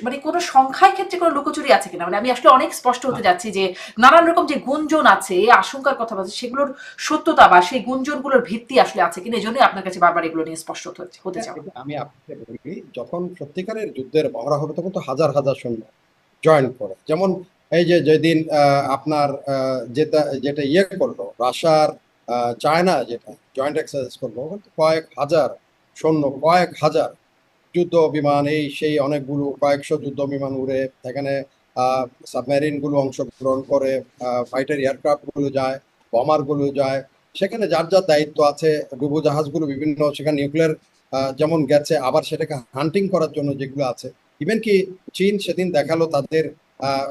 মানে কোনো সংখ্যার ক্ষেত্রে কোনো লুকোচুরি আছে কিনা, মানে আমি আসলে অনেক স্পষ্ট না, হতে যাচ্ছি যে নানান রকম যে গুঞ্জন আছে, আশঙ্কার কথা বলছে, সেগুলোর সত্যতা বা সেই গুঞ্জনগুলোর ভিত্তি আসলে আছে কিনা, এই জন্যই আপনার কাছে বারবার এগুলো নিয়ে স্পষ্ট হতে এটা চাওয়া। এটা আমি আপনাকে বলি, যখন সত্যিকারের যুদ্ধের মহড়া হবে তখন তো হাজার হাজার সৈন্য জয়েন করে। যেমন এই যে যেদিন আপনার যেটা যেটা ইয়ে করলো রাশিয়ার চায়না যেটা জয়েন্ট এক্সারসাইজ করলো, ওখানে তো কয়েক হাজার সৈন্য, কয়েক হাজার যুদ্ধ বিমান, এই সেই অনেকগুলো কয়েকশো যুদ্ধ বিমান উড়ে সেখানে, সাবমেরিন গুলো অংশগ্রহণ করে, ফাইটার এয়ারক্রাফট গুলো যায়, বমার গুলো যায়। সেখানে যার যার দায়িত্ব আছে, ডুবোজাহাজ গুলো বিভিন্ন সেখানে নিউক্লিয়ার যেমন গেছে, আবার সেটাকে হান্টিং করার জন্য যেগুলো আছে। ইভেন কি চীন সেদিন দেখালো তাদের আহ,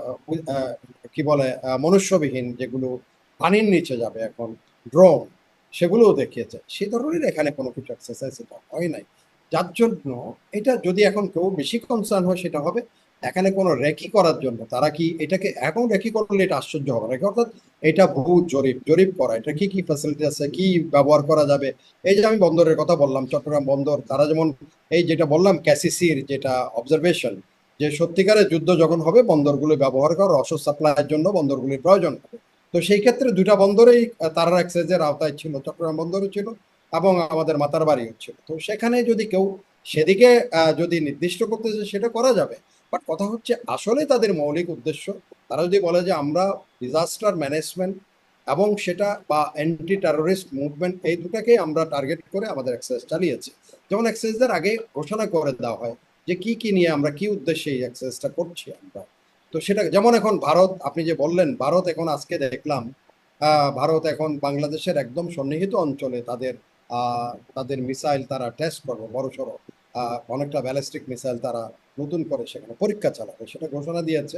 আহ, কি বলে মনুষ্যবিহীন যেগুলো পানির নিচে যাবে এখন, ড্রোন, সেগুলোও দেখিয়েছে। সে ধরনের এখানে কোনো কিছু এক্সারসাইজ এটা হয় নাই। যার জন্য এটা যদি এখন কেউ বেশি কনসার্ন হয় সেটা হবে এখানে কোনো রেকি করার জন্য। তারা কি এটাকে এখন রেকি করলে এটা আশ্চর্য হবে নাকি, অর্থাৎ এটা বহু জরিপ জরিপ করা, এটা কি কি ফ্যাসিলিটি আছে, কি ব্যবহার করা যাবে। এই যে আমি বন্দরের কথা বললাম, চট্টগ্রাম বন্দর, তারা যেমন এই যেটা বললাম ক্যাসিসির যেটা অবজারভেশন, যে সত্যিকারের যুদ্ধ যখন হবে বন্দরগুলো ব্যবহার করা, রসদ সাপ্লাইয়ের জন্য বন্দরগুলির প্রয়োজন হবে। তো সেই ক্ষেত্রে দুটা বন্দরেই তারা এক্সাইজের আওতায় ছিল, চট্টগ্রাম বন্দরও ছিল এবং আমাদের মাতারবাড়ি হচ্ছিল। তো সেখানে যদি কেউ সেদিকে যদি নির্দিষ্ট করতে চায় সেটা করা যাবে। বাট কথা হচ্ছে আসলে তাদের মৌলিক উদ্দেশ্য, তারা যদি বলে যে আমরা ডিজাস্টার ম্যানেজমেন্ট এবং সেটা বা অ্যান্টি টেরোরিস্ট মুভমেন্ট, এই দুটাকে আমরা টার্গেট করে আমাদের এক্সারসাইজ চালিয়েছি। যেমন এক্সারসাইজের আগে ঘোষণা করে দেওয়া হয় যে কি কি নিয়ে আমরা কি উদ্দেশ্যে এই এক্সারসাইজটা করছি আমরা। তো সেটা যেমন এখন ভারত, আপনি যে বললেন ভারত, এখন আজকে দেখলাম ভারত এখন বাংলাদেশের একদম সন্নিহিত অঞ্চলে তাদের মিসাইল তারা টেস্ট করবে, বড়সড় অনেকটা ব্যালিস্টিক মিসাইল তারা নতুন করে সেখানে পরীক্ষা চালাবে, সেটা ঘোষণা দিয়েছে।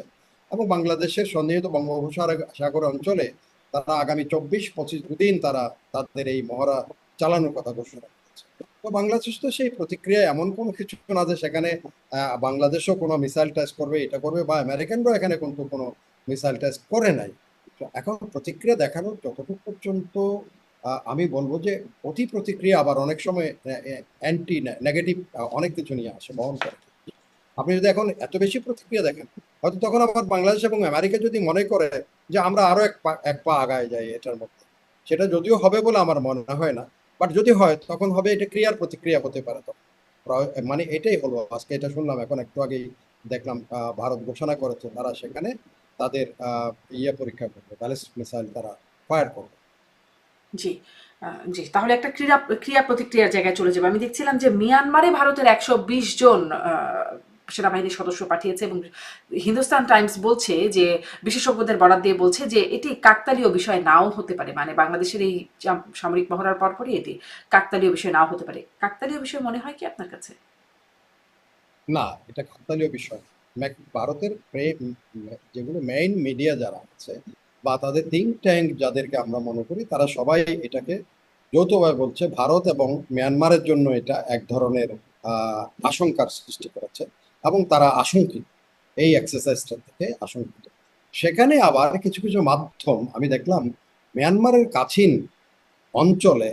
এবং বাংলাদেশের সন্নিহিত বঙ্গোপসাগর অঞ্চলে তারা আগামী 24-25 দিন তারা তাদের এই মহড়া চালানোর কথা ঘোষণা করেছে। তো বাংলাদেশ তো সেই প্রতিক্রিয়ায় এমন কোনো কিছু না যে সেখানে বাংলাদেশও কোনো মিসাইল টেস্ট করবে, এটা করবে, বা আমেরিকানরাও এখানে কিন্তু কোনো মিসাইল টেস্ট করে নাই। তো এখন প্রতিক্রিয়া দেখানোর যতটুকু পর্যন্ত আমি বলবো যে অতি প্রতিক্রিয়া আবার অনেক সময় অ্যান্টি নেগেটিভ অনেক কিছু নিয়ে আসে, বহন করে। আপনি যদি এখন এত বেশি প্রতিক্রিয়া দেখেন, হয়তো তখন আবার বাংলাদেশ এবং আমেরিকা যদি মনে করে যে আমরা আরো এক পা আগায় যাই এটার মধ্যে, সেটা যদিও হবে বলে আমার মনে হয় না, বাট যদি হয় তখন হবে এটা ক্রিয়ার প্রতিক্রিয়া হতে পারে। তো মানে এটাই হলো আজকে, এটা শুনলাম এখন একটু আগেই দেখলাম ভারত ঘোষণা করেছে তারা সেখানে তাদের পরীক্ষা করবে, ব্যালিস্টিক মিসাইল তারা ফায়ার করবে। জি, জি, তাহলে একটা ক্রিয়া প্রতিক্রিয়ার জায়গায় চলে যাবে। আমি দেখছিলাম যে মিয়ানমারে ভারতের 120 জন সেনাবাহিনীর সদস্য পাঠিয়েছে, এবং হিন্দুস্তান টাইমস বলছে যে বিশেষজ্ঞদের বরাত দিয়ে বলছে যে এটি কাকতালীয় বিষয় নাও হতে পারে, মানে বাংলাদেশের এই সামরিক মহড়ার পরপরই এটি কাকতালীয় বিষয় নাও হতে পারে। কাকতালীয় বিষয় মনে হয় কি আপনার কাছে? না, এটা কাকতালীয় বিষয়। ভারতের যেগুলো মেইন মিডিয়া যারা আছে বা তাদের থিঙ্ক ট্যাঙ্ক যাদেরকে আমরা মনে করি, তারা সবাই এটাকে যৌথভাবে বলছে ভারত এবং মিয়ানমারের জন্য এটা এক ধরনের আশঙ্কার সৃষ্টি করেছে, এবং তারা আশঙ্কিত এই এক্সারসাইজটা থেকে, আশঙ্কিত। সেখানে আবার কিছু কিছু মাধ্যম আমি দেখলাম মিয়ানমারের কাছিন অঞ্চলে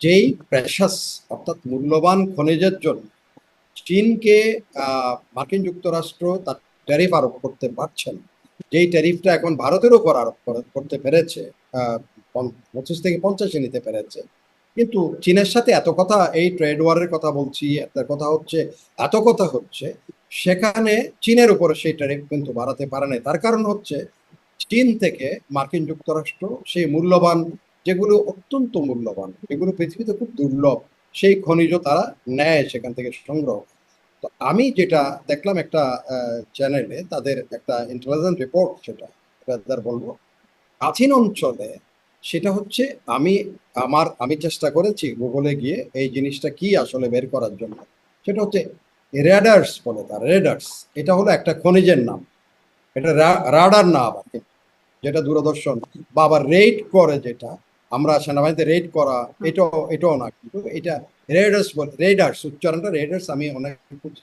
যেই প্রেশাস অর্থাৎ মূল্যবান খনিজের জন্য চীনকে মার্কিন যুক্তরাষ্ট্র তার ট্যারিফ আরোপ করতে পারছেন, যেই ট্যারিফটা এখন ভারতের উপর আরোপ করতে পেরেছে, 25 থেকে 50 নিতে পেরেছে। কিন্তু চীনের সাথে এত কথা, এই ট্রেড ওয়ারের কথা বলছি, এত কথা হচ্ছে, সেখানে চীনের উপরে সেই ট্যারিফ কিন্তু বাড়াতে পারে নাই। তার কারণ হচ্ছে চীন থেকে মার্কিন যুক্তরাষ্ট্র সেই মূল্যবান, যেগুলো অত্যন্ত মূল্যবান, যেগুলো পৃথিবীতে খুব দুর্লভ, সেই খনিজ তারা নেয় সেখান থেকে সংগ্রহ। তো আমি যেটা দেখলাম একটা চ্যানেলে, তাদের একটা ইন্টেলিজেন্স রিপোর্ট, সেটা বলবো কাছিন অঞ্চলে, সেটা হচ্ছে আমি চেষ্টা করেছি গুগলে গিয়ে এই জিনিসটা কি আসলে বের করার জন্য। সেটা হচ্ছে রেডার্স বলে, তার রেডার্স, এটা হলো একটা খনিজের নাম, এটা রাডার না আবার, যেটা দূরদর্শন বা আবার রেড করে, যেটা আমরা সেনাবাহিনীতে রেড করা, এটাও না, কিন্তু এটা রেডার্স বলে, রেডার্স উচ্চারণটা রেডার্স। আমি অনেক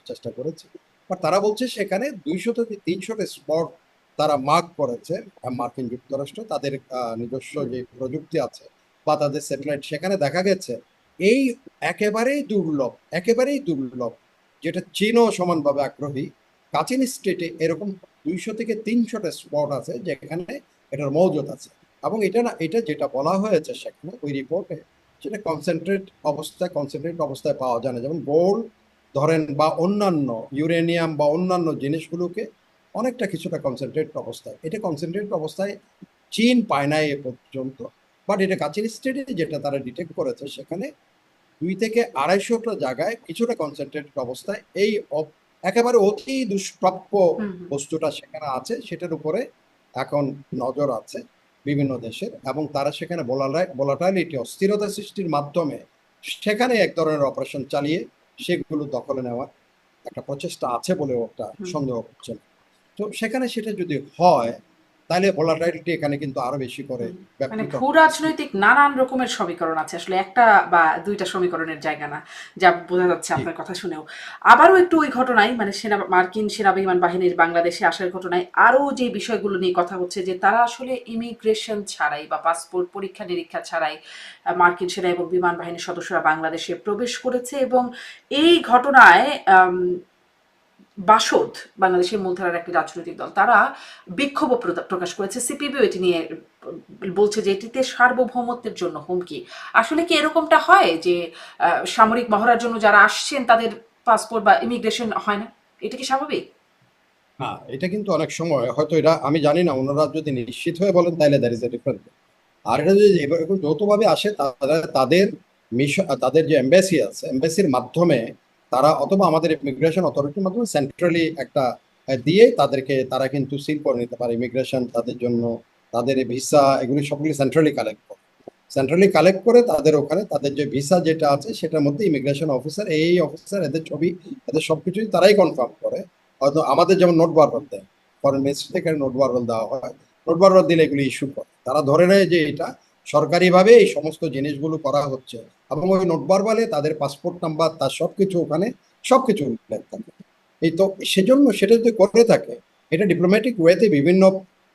চেষ্টা করেছি, বাট তারা বলছে সেখানে 200 থেকে 300টা স্পট তারা মার্ক করেছে মার্কিন যুক্তরাষ্ট্র, তাদের নিজস্ব যে প্রযুক্তি আছে বা তাদের স্যাটেলাইট, সেখানে দেখা গেছে এই একেবারেই দুর্লভ, যেটা চীনও সমানভাবে আগ্রহী। কাচিন স্টেটে এরকম 200 থেকে 300টা স্পট আছে যেখানে এটার মৌজুদ আছে। এবং এটা যেটা বলা হয়েছে সেখানে ওই রিপোর্টে, সেটা কনসেন্ট্রেট অবস্থায় পাওয়া যায় না, যেমন গোল্ড ধরেন বা অন্যান্য ইউরেনিয়াম বা অন্যান্য জিনিসগুলোকে অনেকটা কিছুটা কনসেন্ট্রেট অবস্থায়, এটা কনসেন্ট্রেট অবস্থায় চীন পায় নাই এ পর্যন্ত। বাট এটা কাচিন স্টেটে যেটা তারা ডিটেক্ট করেছে, সেখানে 200 থেকে 250টা জায়গায় কিছুটা কনসেন্ট্রেটেড অবস্থায় এই একেবারে অতি দুষ্প্রাপ্য বস্তুটা সেখানে আছে। সেটার উপরে এখন নজর আছে বিভিন্ন দেশের, এবং তারা সেখানে ভোলাটাইলিটি, অস্থিরতা সৃষ্টির মাধ্যমে সেখানে এক ধরনের অপারেশন চালিয়ে সেগুলো দখলে নেওয়ার একটা প্রচেষ্টা আছে বলেও একটা সন্দেহ করছেন। তো সেখানে সেটা যদি হয়, তাহলে ভোলাটাইলিটি এখানে কিন্তু আরো বেশি করে মানে ব্যাপৃত ভূ হবে। রাজনৈতিক নানান রকমের সমীকরণ আছে, আসলে একটা বা দুইটা সমীকরণের জায়গা না, যা বোঝা যাচ্ছে জি, আপনার কথা শুনেও। আবারও একটু ওই ঘটনায়, মানে মার্কিন সেনা বিমান বাহিনীর বাংলাদেশে আসার ঘটনায় আরও যে বিষয়গুলো নিয়ে কথা হচ্ছে, যে তারা আসলে ইমিগ্রেশন ছাড়াই বা পাসপোর্ট পরীক্ষা নিরীক্ষা ছাড়াই মার্কিন সেনা এবং বিমান বাহিনীর সদস্যরা বাংলাদেশে প্রবেশ করেছে, এবং এই ঘটনায় বাসদ, বাংলাদেশের মূলধারার একটি রাজনৈতিক দল, তারা বিক্ষোভ প্রকাশ করেছে। সিপিবিও এটি নিয়ে বলছে যে এটিতে সার্বভৌমত্বের জন্য হুমকি। আসলে কি এরকমটা হয় যে সামরিক মহড়ার জন্য যারা আসছেন তাদের পাসপোর্ট বা ইমিগ্রেশন হয় না? এটা কি স্বাভাবিক? হ্যাঁ, এটা কিন্তু অনেক সময় হয়তো, এটা আমি জানি না, ওনারা যদি নিশ্চিত হয়ে বলেন তাহলে দ্যার ইজ এ ডিফারেন্ট। আর এটা যদি এরকম যৌথভাবে আসে, তাদের মিশন, তাদের যে এম্বাসি আছে, এম্বাসির মাধ্যমে তারা, অথবা আমাদের ইমিগ্রেশন অথরিটির মাধ্যমে সেন্ট্রালি একটা দিয়ে তারা কিন্তু সিল করে নিতে পারে ইমিগ্রেশন তাদের জন্য তাদের ভিসা এগুলি সবগুলি সেন্ট্রালি কালেক্ট করে তাদের ওখানে তাদের যে ভিসা যেটা আছে সেটার মধ্যে ইমিগ্রেশন অফিসার এই অফিসার এদের ছবি এদের সবকিছুই তারাই কনফার্ম করে। হয়তো আমাদের যেমন নোট বারবার দেয়, ফরেন মিনিস্ট্রি থেকে নোট বারবার দেওয়া হয়, নোট বারবার দিলে এগুলি ইস্যু করে, তারা ধরে নেয় যে এটা সরকারিভাবে এই সমস্ত জিনিসগুলো করা হচ্ছে এবং ওই নোট বারবারে তাদের পাসপোর্ট নাম্বার তার সবকিছু ওখানে সবকিছু উল্লেখ থাকে। এই তো সেজন্য সেটা যদি করে থাকে, এটা ডিপ্লোম্যাটিক ওয়েতে বিভিন্ন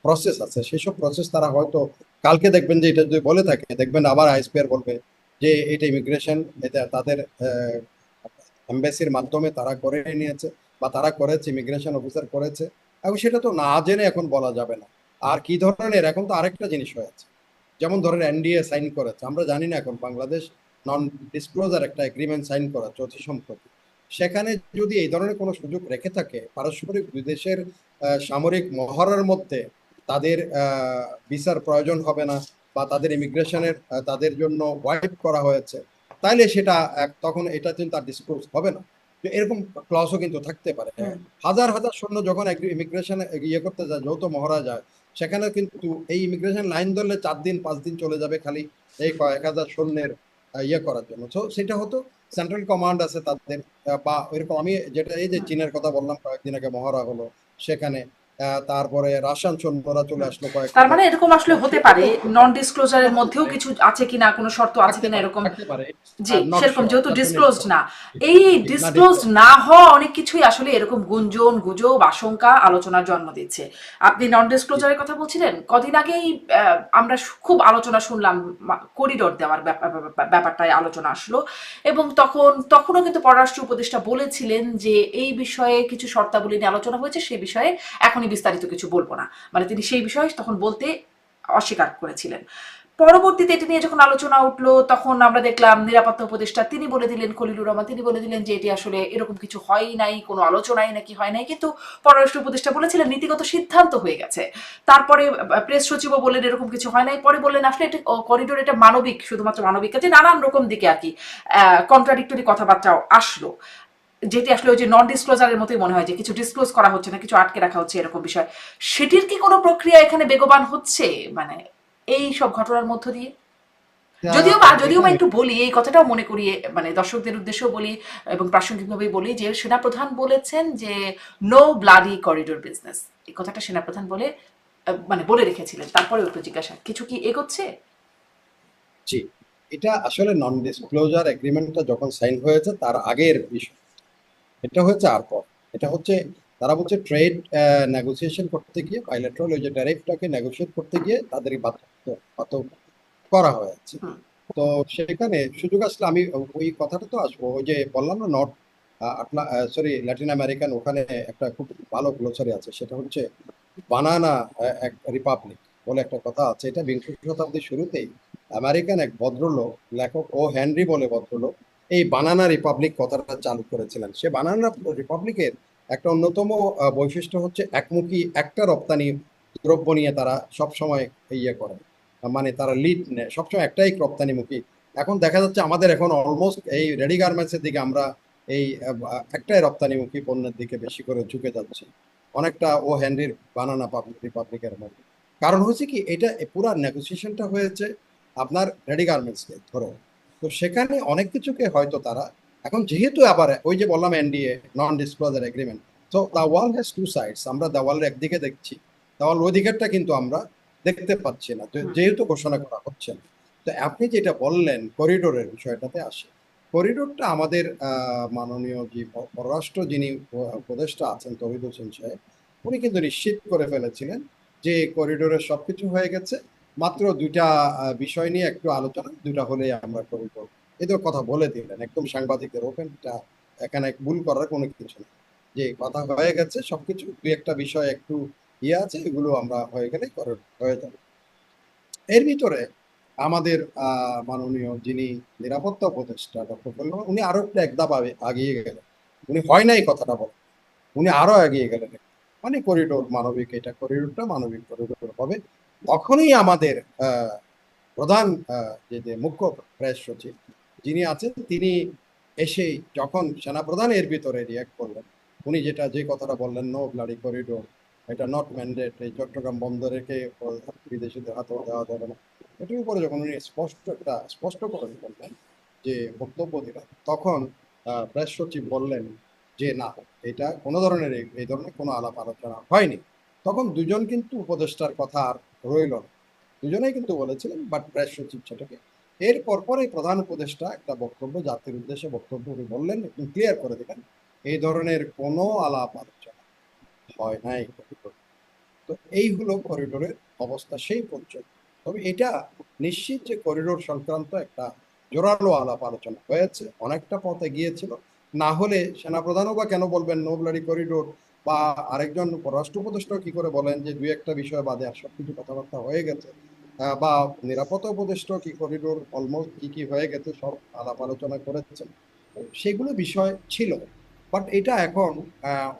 প্রসেস আছে, সেসব প্রসেস তারা হয়তো কালকে দেখবেন যে এটা যদি বলে থাকে, দেখবেন আবার আইএসপিআর বলবে যে এটা ইমিগ্রেশন, এটা তাদের এম্বাসির মাধ্যমে তারা করে নিয়েছে বা তারা করেছে, ইমিগ্রেশন অফিসার করেছে, এবং সেটা তো না জেনে এখন বলা যাবে না। আর কি ধরনের, এখন তো আরেকটা জিনিস হয়েছে, যেমন ধরেন এনডিএ সাইন করেছে, আমরা জানি না এখন বাংলাদেশ নন ডিসক্লোজার একটা এগ্রিমেন্ট সাইন করেছে অতি সম্প্রতি। সেখানে যদি এই ধরনের কোনো সুযোগ রেখে থাকে, পারস্পরিক দুই দেশের সামরিক মহড়ার মধ্যে তাদের ভিসার প্রয়োজন হবে না বা তাদের ইমিগ্রেশনের তাদের জন্য ওয়াইপ করা হয়েছে, তাইলে সেটা তখন এটা কিন্তু তার ডিসক্লোজ হবে না। তো এরকম ক্লজও কিন্তু থাকতে পারে। হাজার হাজার সৈন্য যখন ইমিগ্রেশন ইয়ে করতে যায়, যৌথ মহড়া যায়, সেখানে কিন্তু এই ইমিগ্রেশন লাইন ধরলে 4 দিন 5 দিন চলে যাবে খালি এই কয়েক হাজার সৈন্যের ইয়ে করার জন্য। তো সেটা হতো সেন্ট্রাল কমান্ড আছে তাদের, বা এরকম আমি যেটা এই যে চীনের কথা বললাম, কয়েকদিন আগে মহড়া হলো সেখানে, তারপরে রাশিয়ান সৈন্যরা চলে আসলো কয়েক তার হাজার। মানে এরকম আসলে হতে পারে নন ডিসক্লোজারের মধ্যেও কিছু আছে কিনা, কোনো শর্ত আছে কিনা এরকম। থাকতে পারে, জি, নট সেরকম শিওর, যেহেতু তার জন্য ডিসক্লোজড না, এই না ডিসক্লোজড disclose। না হওয়া অনেক কিছুই আসলে এরকম গুঞ্জন, গুজব, আশঙ্কা, আলোচনার জন্ম দিচ্ছে। আপনি নন ডিসক্লোজারের কথা বলছিলেন, কদিন আগেই আমরা খুব আলোচনা শুনলাম, করিডোর দেওয়ার ব্যাপারটায় আলোচনা আসলো, এবং তখনও কিন্তু পররাষ্ট্র উপদেষ্টা বলেছিলেন যে এই বিষয়ে কিছু শর্তাবলী নিয়ে আলোচনা হয়েছে, সেই বিষয়ে এখনই বিস্তারিত কিছু বলবো না, মানে তিনি সেই বিষয়ে তখন বলতে অস্বীকার করেছিলেন। পরবর্তীতে এটা নিয়ে যখন আলোচনা উঠলো, তখন আমরা দেখলাম নিরাপত্তা উপদেষ্টা তিনি বলে দিলেন, খলিলুর রহমান তিনি বলে দিলেন যে এটি আসলে এরকম কিছু হয় নাই, কোনো আলোচনাই নাকি হয় নাই, কিন্তু পররাষ্ট্র উপদেষ্টা বলেছিলেন নীতিগত সিদ্ধান্ত হয়ে গেছে। তারপরে প্রেস সচিবও বললেন এরকম কিছু হয় নাই, পরে বললেন আসলে এটা করিডোর, এটা মানবিক, শুধুমাত্র মানবিক কাজে নানান রকম দিকে আর কি কন্ট্রাডিক্টরি কথাবার্তাও আসলো, যেটি আসলে ওই যে নন ডিসক্লোজারের মতোই মনে হয় যে কিছু ডিসক্লোজ করা হচ্ছে না, কিছু আটকে রাখা হচ্ছে এরকম বিষয়। সেটির কি কোনো প্রক্রিয়া এখানে বেগবান হচ্ছে, মানে এই সব ঘটনার মধ্য দিয়ে? যদিও বা একটু বলি, এই কথাটাও মনে করিয়ে, মানে দর্শকদের উদ্দেশ্যেও বলি এবং প্রাসঙ্গিকভাবেই বলি যে সেনাপ্রধান বলেছেন যে নো ব্লাডি করিডোর বিজনেস, এই কথাটা সেনাপ্রধান মানে বলে রেখেছিলেন। তারপরে একটু জিজ্ঞাসা, কিছু কি এগোচ্ছে? জি, এটা আসলে নন ডিসক্লোজার এগ্রিমেন্টটা যখন সাইন হয়েছে তার আগের বিষয়, এটা হচ্ছে আর পর, এটা হচ্ছে তারা বলছে ট্রেড নেগোসিয়েশন করতে গিয়ে, বাইলেটারাল ওই যে ট্যারিফটাকে নেগোসিয়েট করতে গিয়ে তাদেরই বাধ্য করা হয়েছে। তো সেখানে সুযোগ আসলে আমি ওই কথাটা তো আসবো, ওই যে বললাম না নর্থ সরি ল্যাটিন আমেরিকান, ওখানে একটা খুব ভালো গ্লোসারি আছে, সেটা হচ্ছে বানানা এক রিপাবলিক বলে একটা কথা আছে। এটা বিংশ শতাব্দীর শুরুতেই আমেরিকান এক ভদ্রলোক, লেখক ও হেনরি বলে ভদ্রলোক, এই বানানা রিপাবলিক কথাটা চালু করেছিলেন। সে বানানা রিপাবলিকের একটা অন্যতম বৈশিষ্ট্য হচ্ছে একমুখী একটা রপ্তানি দ্রব্য নিয়ে তারা সবসময় ইয়ে করে, মানে তারা লিড নেয় সবসময় একটাই রপ্তানিমুখী। এখন দেখা যাচ্ছে আমাদের এখন অলমোস্ট এই রেডি গার্মেন্টসের দিকে আমরা এই একটাই রপ্তানিমুখী পণ্যের দিকে বেশি করে ঝুঁকে যাচ্ছি, অনেকটা ও হেনরির বানানা রিপাবলিকের মধ্যে। কারণ হচ্ছে কি, এটা পুরো নেগোসিয়েশনটা হয়েছে আপনার রেডি গার্মেন্টসকে ধরে। তো সেখানে অনেক কিছুকে হয়তো তারা এখন, যেহেতু আবার ওই যে বললাম এনডিএ নন ডিসক্লোজার এগ্রিমেন্ট, তো the wall has to sides, আমরা দেওয়ালের একদিকে দেখছি, দেওয়াল ওই দিকেরটা কিন্তু আমরা দেখতে পাচ্ছি না, যেহেতু ঘোষণা করা হচ্ছে না। তো আপনি যেটা বললেন করিডোরের বিষয়টাতে আসে, করিডোরটা আমাদের মাননীয় যে পররাষ্ট্র যিনি উপদেষ্টা আছেন তৌহিদ হোসেন সাহেব, উনি কিন্তু নিশ্চিত করে ফেলেছিলেন যে করিডোরের সবকিছু হয়ে গেছে, মাত্র দুইটা বিষয় নিয়ে একটু আলোচনা, দুইটা হলেই আমরা করিডোর, এদের কথা বলে দিলেন একদম সাংবাদিকদের ওপেনটা, এখানে ভুল করার কোনো কিছু নেই, যে কথা হয়ে গেছে সবকিছু, দুই একটা বিষয় একটু ইয়ে আছে, এগুলো আমরা হয়ে গেলে হয়ে যাবে। এর ভিতরে আমাদের মাননীয় যিনি নিরাপত্তা উপদেষ্টা ডক্টর ফজলুর রহমান, উনি আরো এক ধাপ আগিয়ে গেলেন। উনি হয় নাই কথাটা বলেন, উনি আরো এগিয়ে গেলেন, মানে করিডোর মানবিক, এটা করিডোরটা মানবিক করিডোর হবে। তখনই আমাদের প্রধান যে মুখ্য প্রেস সচিব যিনি আছেন, তিনি এসেই যখন সেনাপ্রধান এর ভিতরে রিয়াক্ট করলেন, উনি যে কথাটা বললেন নো ব্লাডি করিডোর, এটা নট ম্যান্ডেট, এই চট্টগ্রাম বন্দরেকে বিদেশিদের হাতে দেওয়া যাবে না, এটার উপরে যখন উনি স্পষ্ট করে বললেন যে বক্তব্য দিলেন, তখন প্রেস সচিব বললেন যে না, এটা কোনো ধরনের এই ধরনের কোনো আলাপ আলোচনা হয়নি। তখন দুজন কিন্তু উপদেষ্টার কথা আর রইল না, দুজনেই কিন্তু বলেছিলেন, বাট প্রেস সচিব সেটাকে এর পরপরই প্রধান উপদেষ্টা একটা বক্তব্য, জাতির উদ্দেশ্যে বক্তব্য উনি বললেন, একদম ক্লিয়ার করে দিলেন এই ধরনের কোনো আলাপ আলোচনা হয় নাই করিডোর। তো এই হলো করিডোরের অবস্থা সেই পর্যন্ত। তবে এটা নিশ্চিত যে করিডোর সংক্রান্ত একটা জোরালো আলাপ আলোচনা হয়েছে, অনেকটা পথে গিয়েছিল। না হলে সেনাপ্রধানও বা কেন বলবেন নো ব্লাডি করিডোর, বা আরেকজন পররাষ্ট্র উপদেষ্টাও কি করে বলেন যে দুই একটা বিষয় বাদে আর সবকিছু কথাবার্তা হয়ে গেছে, বা নিরাপত্তা উপদেষ্টাও কি করিডোর অলমোস্ট কি কি হয়ে গেছে সব আলাপ আলোচনা করেছেন, সেগুলো বিষয় ছিল। বাট এটা এখন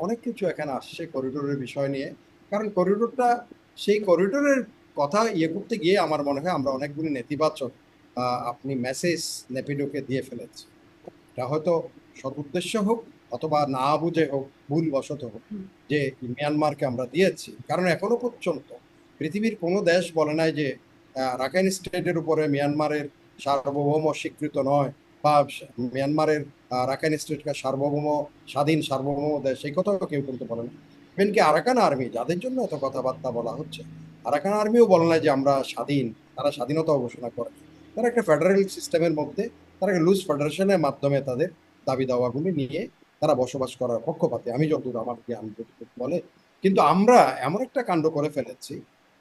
অনেক কিছু এখানে আসছে করিডোরের বিষয় নিয়ে, কারণ করিডোরটা, সেই করিডোরের কথা ইয়ে করতে গিয়ে আমার মনে হয় আমরা অনেকগুলি নেতিবাচক আপনি মেসেজ নেপিডোকে দিয়ে ফেলেছি। এটা হয়তো সদুদ্দেশ্য হোক অথবা না বুঝে হোক, ভুল বশত হোক, যে মিয়ানমারকে আমরা দিয়েছি। কারণ এখনো পর্যন্ত পৃথিবীর কোনো দেশ বলে নাই যে রাখাইন স্টেটের উপরে মিয়ানমারের সার্বভৌম স্বীকৃত নয়, বা মিয়ানমারের রাখাইন স্টেটকে সার্বভৌম, স্বাধীন সার্বভৌম দেশ, এই কথাও কেউ কিন্তু বলে না। ইভেনকি আরাকান আর্মি, যাদের জন্য এত কথাবার্তা বলা হচ্ছে, আরাকান আর্মিও বলে না যে আমরা স্বাধীন, তারা স্বাধীনতা ঘোষণা করে। তারা একটা ফেডারেল সিস্টেমের মধ্যে, তারা একটা লুজ ফেডারেশনের মাধ্যমে তাদের দাবি দাওয়াগুলি নিয়ে তারা বসবাস করার পক্ষপাতী, আমি যতদূর আমার জ্ঞান বলে। কিন্তু আমরা এমন একটা কাণ্ড করে ফেলেছি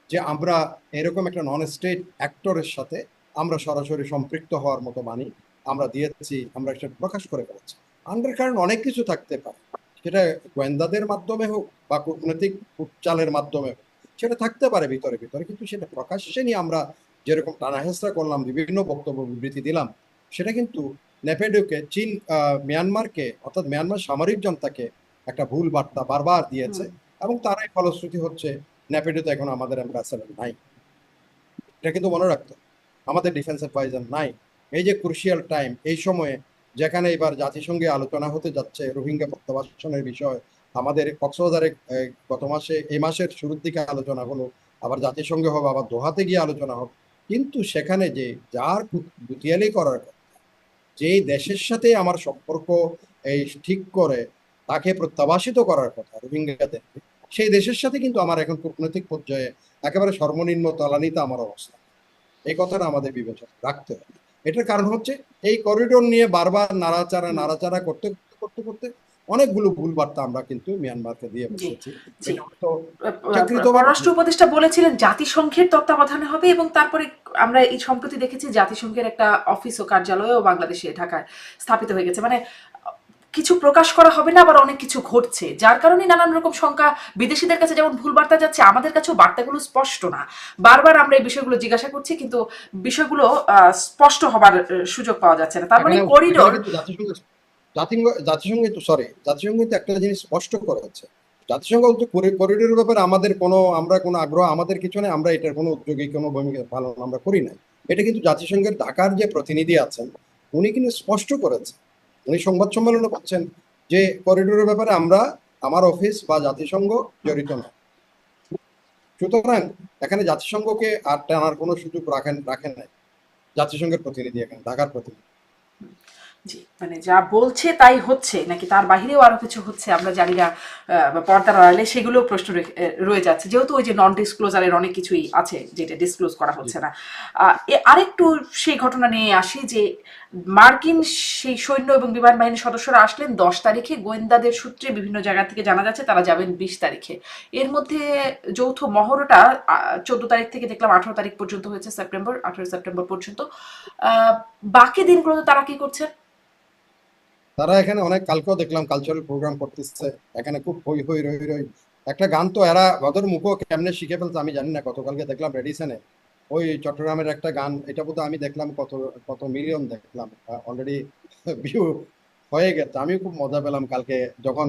যে আমরা এরকম একটা নন স্টেট অ্যাক্টরের সাথে আমরা সরাসরি সম্পৃক্ত হওয়ার মতো মানি আমরা দিয়েছি, আমরা সেটা প্রকাশ করে ফেলেছি। আন্ডার কারণ অনেক কিছু থাকতে পারে, সেটা গোয়েন্দাদের মাধ্যমে হোক বা কূটনৈতিক উচ্চালের মাধ্যমে হোক, সেটা থাকতে পারে ভিতরে ভিতরে, কিন্তু সেটা প্রকাশ্যে নিয়ে আমরা যেরকম টানাহেঁচড়া করলাম, বিভিন্ন বক্তব্য বিবৃতি দিলাম, সেটা কিন্তু নেপেডোকে চীন, মিয়ানমারকে অর্থাৎ মিয়ানমার সামরিক জনতাকে একটা ভুল বার্তা বারবার দিয়েছে, এবং তারাই ফলশ্রুতি হচ্ছে নেপেডোতে এখন আমাদের অ্যাম্বাসেডর নাই। এটা কিন্তু মনে রাখতে হবে। আমাদের ডিফেন্স অ্যাডভাইজার নাই। এই যে ক্রুশিয়াল টাইম, এই সময়ে যেখানে এবার জাতিসংঘে আলোচনা হতে যাচ্ছে রোহিঙ্গা প্রত্যাবাসনের বিষয়, আমাদের কক্সবাজারে গত মাসে, এই মাসের শুরুর দিকে আলোচনা হলো, আবার জাতিসংঘে হবে, আবার দোহাতে গিয়ে আলোচনা হবে, কিন্তু সেখানে যে যার গুতিয়ালি করার কথা, যেই দেশের সাথে আমার সম্পর্ক এই ঠিক করে তাকে প্রত্যাবাসিত করার কথা রোহিঙ্গাদের, সেই দেশের সাথে কিন্তু আমার এখন কূটনৈতিক পর্যায়ে একেবারে সর্বনিম্ন তলানিতে আমার অবস্থা। এই কথাটা আমাদের বিবেচনা রাখতে হবে। এটার কারণ হচ্ছে এই করিডোর নিয়ে বারবার নাড়াচাড়া করতে করতে করতে অনেকগুলো ভুল বার্তা আমরা কিন্তু মিয়ানমারকে দিয়ে বসেছি। তো পররাষ্ট্র উপদেষ্টা বলেছিলেন জাতিসংঘের তত্ত্বাবধানে হবে, এবং তারপরে আমরা এই সম্প্রতি দেখেছি জাতিসংঘের একটা অফিস ও কার্যালয়ও বাংলাদেশে ঢাকায় স্থাপিত হয়ে গেছে। মানে কিছু প্রকাশ করা হবে না, আবার অনেক কিছু ঘটছে, যার কারণে নানান রকম শঙ্কা বিদেশিদের কাছে যেমন ভুল বার্তা যাচ্ছে, আমাদের কাছেও বার্তাগুলো স্পষ্ট না। বারবার আমরা এই বিষয়গুলো জিজ্ঞাসা করছি, কিন্তু বিষয়গুলো স্পষ্ট হবার সুযোগ পাওয়া যাচ্ছে না। তার মানে করিডোর, জাতিসংঘ কিন্তু একটা জিনিস স্পষ্ট করেছে। জাতিসংঘ বলতে করিডোরের ব্যাপারে আমাদের আমরা কোনো আগ্রহ, আমাদের কিছু নেই, আমরা এটার কোনো উদ্যোগী কোনো ভূমিকা পালন আমরা করি না। এটা কিন্তু জাতিসংঘের ঢাকার যে প্রতিনিধি আছেন, উনি কিন্তু স্পষ্ট করেছেন, উনি সংবাদ সম্মেলনে বলছেন যে করিডোরের ব্যাপারে আমার অফিস বা জাতিসংঘ জড়িত না। সুতরাং এখানে জাতিসংঘকে আর টানার কোনো সুযোগ রাখেন নাই জাতিসংঘের প্রতিনিধি, এখানে ঢাকার প্রতিনিধি। জি, মানে যা বলছে তাই হচ্ছে, নাকি তার বাহিরেও আরো কিছু হচ্ছে আমরা জানি না, পর্দার আড়ালে, সেগুলো প্রশ্ন রয়ে যাচ্ছে, যেহেতু ওই যে নন ডিসক্লোজারের অনেক কিছুই আছে যেটা ডিসক্লোজ করা হচ্ছে না। আরেকটু সেই ঘটনা নিয়ে আসি যে মার্কিন সেই সৈন্য এবং বিমান বাহিনীর সদস্যরা আসলেন 10 তারিখে, গোয়েন্দাদের সূত্রে বিভিন্ন জায়গা থেকে জানা যাচ্ছে তারা যাবেন 20 তারিখে। এর মধ্যে যৌথ মহড়াটা 14 তারিখ থেকে দেখলাম 18 তারিখ পর্যন্ত হয়েছে, 18 সেপ্টেম্বর পর্যন্ত। বাকি দিনগুলোতে তারা কি করছেন? তারা এখানে অনেক, কালকেও দেখলাম কালচারাল প্রোগ্রাম করতেছে এখানে, খুব হই হই রই রই। একটা গান তো এরা ওদের মুখও কেমনে শিখে ফেলছে আমি জানি না। গতকালকে দেখলাম রেডিসনে ওই চট্টগ্রামের একটা গান, এটা বোধহয় আমি দেখলাম কত কত মিলিয়ন দেখলাম অলরেডি ভিউ হয়ে গেছে। আমিও খুব মজা পেলাম কালকে যখন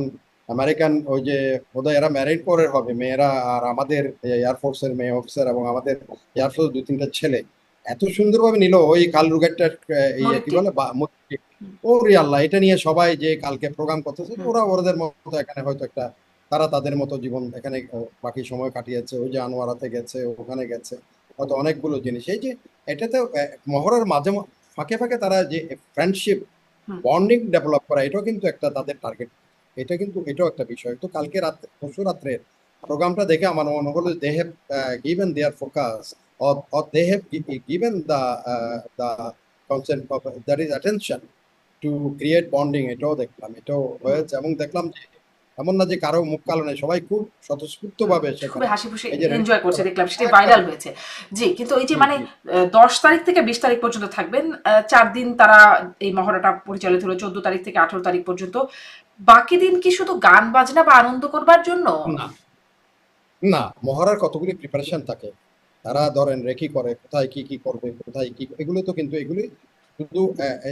আমেরিকান ওই যে বোধহয় এরা ম্যারিন কোরের হবে মেয়েরা, আর আমাদের এয়ারফোর্সের মেয়ে অফিসার এবং আমাদের এয়ারফোর্স 2-3টা ছেলে এত সুন্দরভাবে নিল ওই কালরুগেটটার কি বলে ও রে আল্লাহ, এটা নিয়ে সবাই যে কালকে প্রোগ্রাম করতেছে, ওরা ওদের মতো এখানে হয়তো একটা তারা তাদের মতো জীবন এখানে বাকি সময় কাটিয়েছে, ওই যে আনোয়ারাতে গেছে, ওখানে গেছে, হয়তো অনেকগুলো জিনিস এই যে এটাতে মহড়ার মাঝে ফাঁকে ফাঁকে তারা যে ফ্রেন্ডশিপ হুম। বন্ডিং ডেভেলপ করা, এটাও কিন্তু একটা তাদের টার্গেট। এটা কিন্তু এটাও একটা বিষয়। তো কালকে রাত পরশু রাত্রে প্রোগ্রামটা দেখে আমার মনে হলো they have given their focus or they have given the concept of that is attention to create bonding, এটাও দেখলাম, এটাও হুম। হয়েছে। এবং দেখলাম যে এমন না যে কারো মুখ কালো নেই, সবাই খুব স্বতঃস্ফূর্ত ভাবে খুবই সেখানে হাসি খুশি এই যে এনজয় করছে, দেখলাম সেটা একটা ভাইরাল হয়েছে। জি, কিন্তু এই যে জি মানে জি 10 তারিখ থেকে 20 তারিখ পর্যন্ত থাকবেন, 4 দিন তারা এই মহড়াটা পরিচালিত হলো, 14 তারিখ থেকে 18 তারিখ পর্যন্ত। বাকি দিন কি শুধু গান বাজনা বা আনন্দ করবার জন্য? না না, মহড়ার কতগুলি প্রিপারেশন থাকে। তারা ধরেন রেকি করে কোথায় কি কি করবে, কোথায় কি, এগুলো তো কিন্তু এগুলি শুধু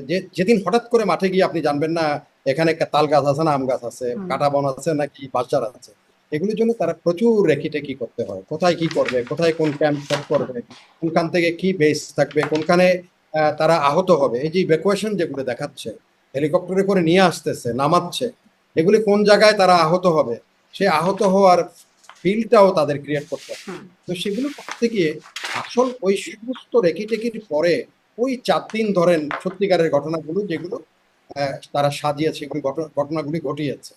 যে যেদিন হঠাৎ করে মাঠে গিয়ে আপনি জানবেন না এখানে তাল গাছ আছে না আম গাছ আছে, হুম। কাঁটা বন আছে নাকি বাঁশঝাড় আছে, এগুলির জন্য তারা প্রচুর রেকি টেকি করতে হয়। কোথায় কি করবে, কোথায় কোন ক্যাম্প সেট করবে, কোনখান থেকে কি বেস থাকবে, কোনখানে তারা আহত হবে, এই যে ইভ্যাকুয়েশন যেগুলো দেখাচ্ছে, হেলিকপ্টারে করে নিয়ে আসতেছে, নামাচ্ছে, এগুলি কোন জায়গায় তারা আহত হবে, সে আহত হওয়ার ফিলটাও তাদের ক্রিয়েট করতে হবে। হুম। তো সেগুলো করতে গিয়ে আসল ওই সমস্ত রেকি টেকির পরে ওই 4 দিন ধরেন সত্যিকারের ঘটনাগুলো যেগুলো তারা সাজিয়েছে, সেগুলি ঘটনাগুলি ঘটিয়েছে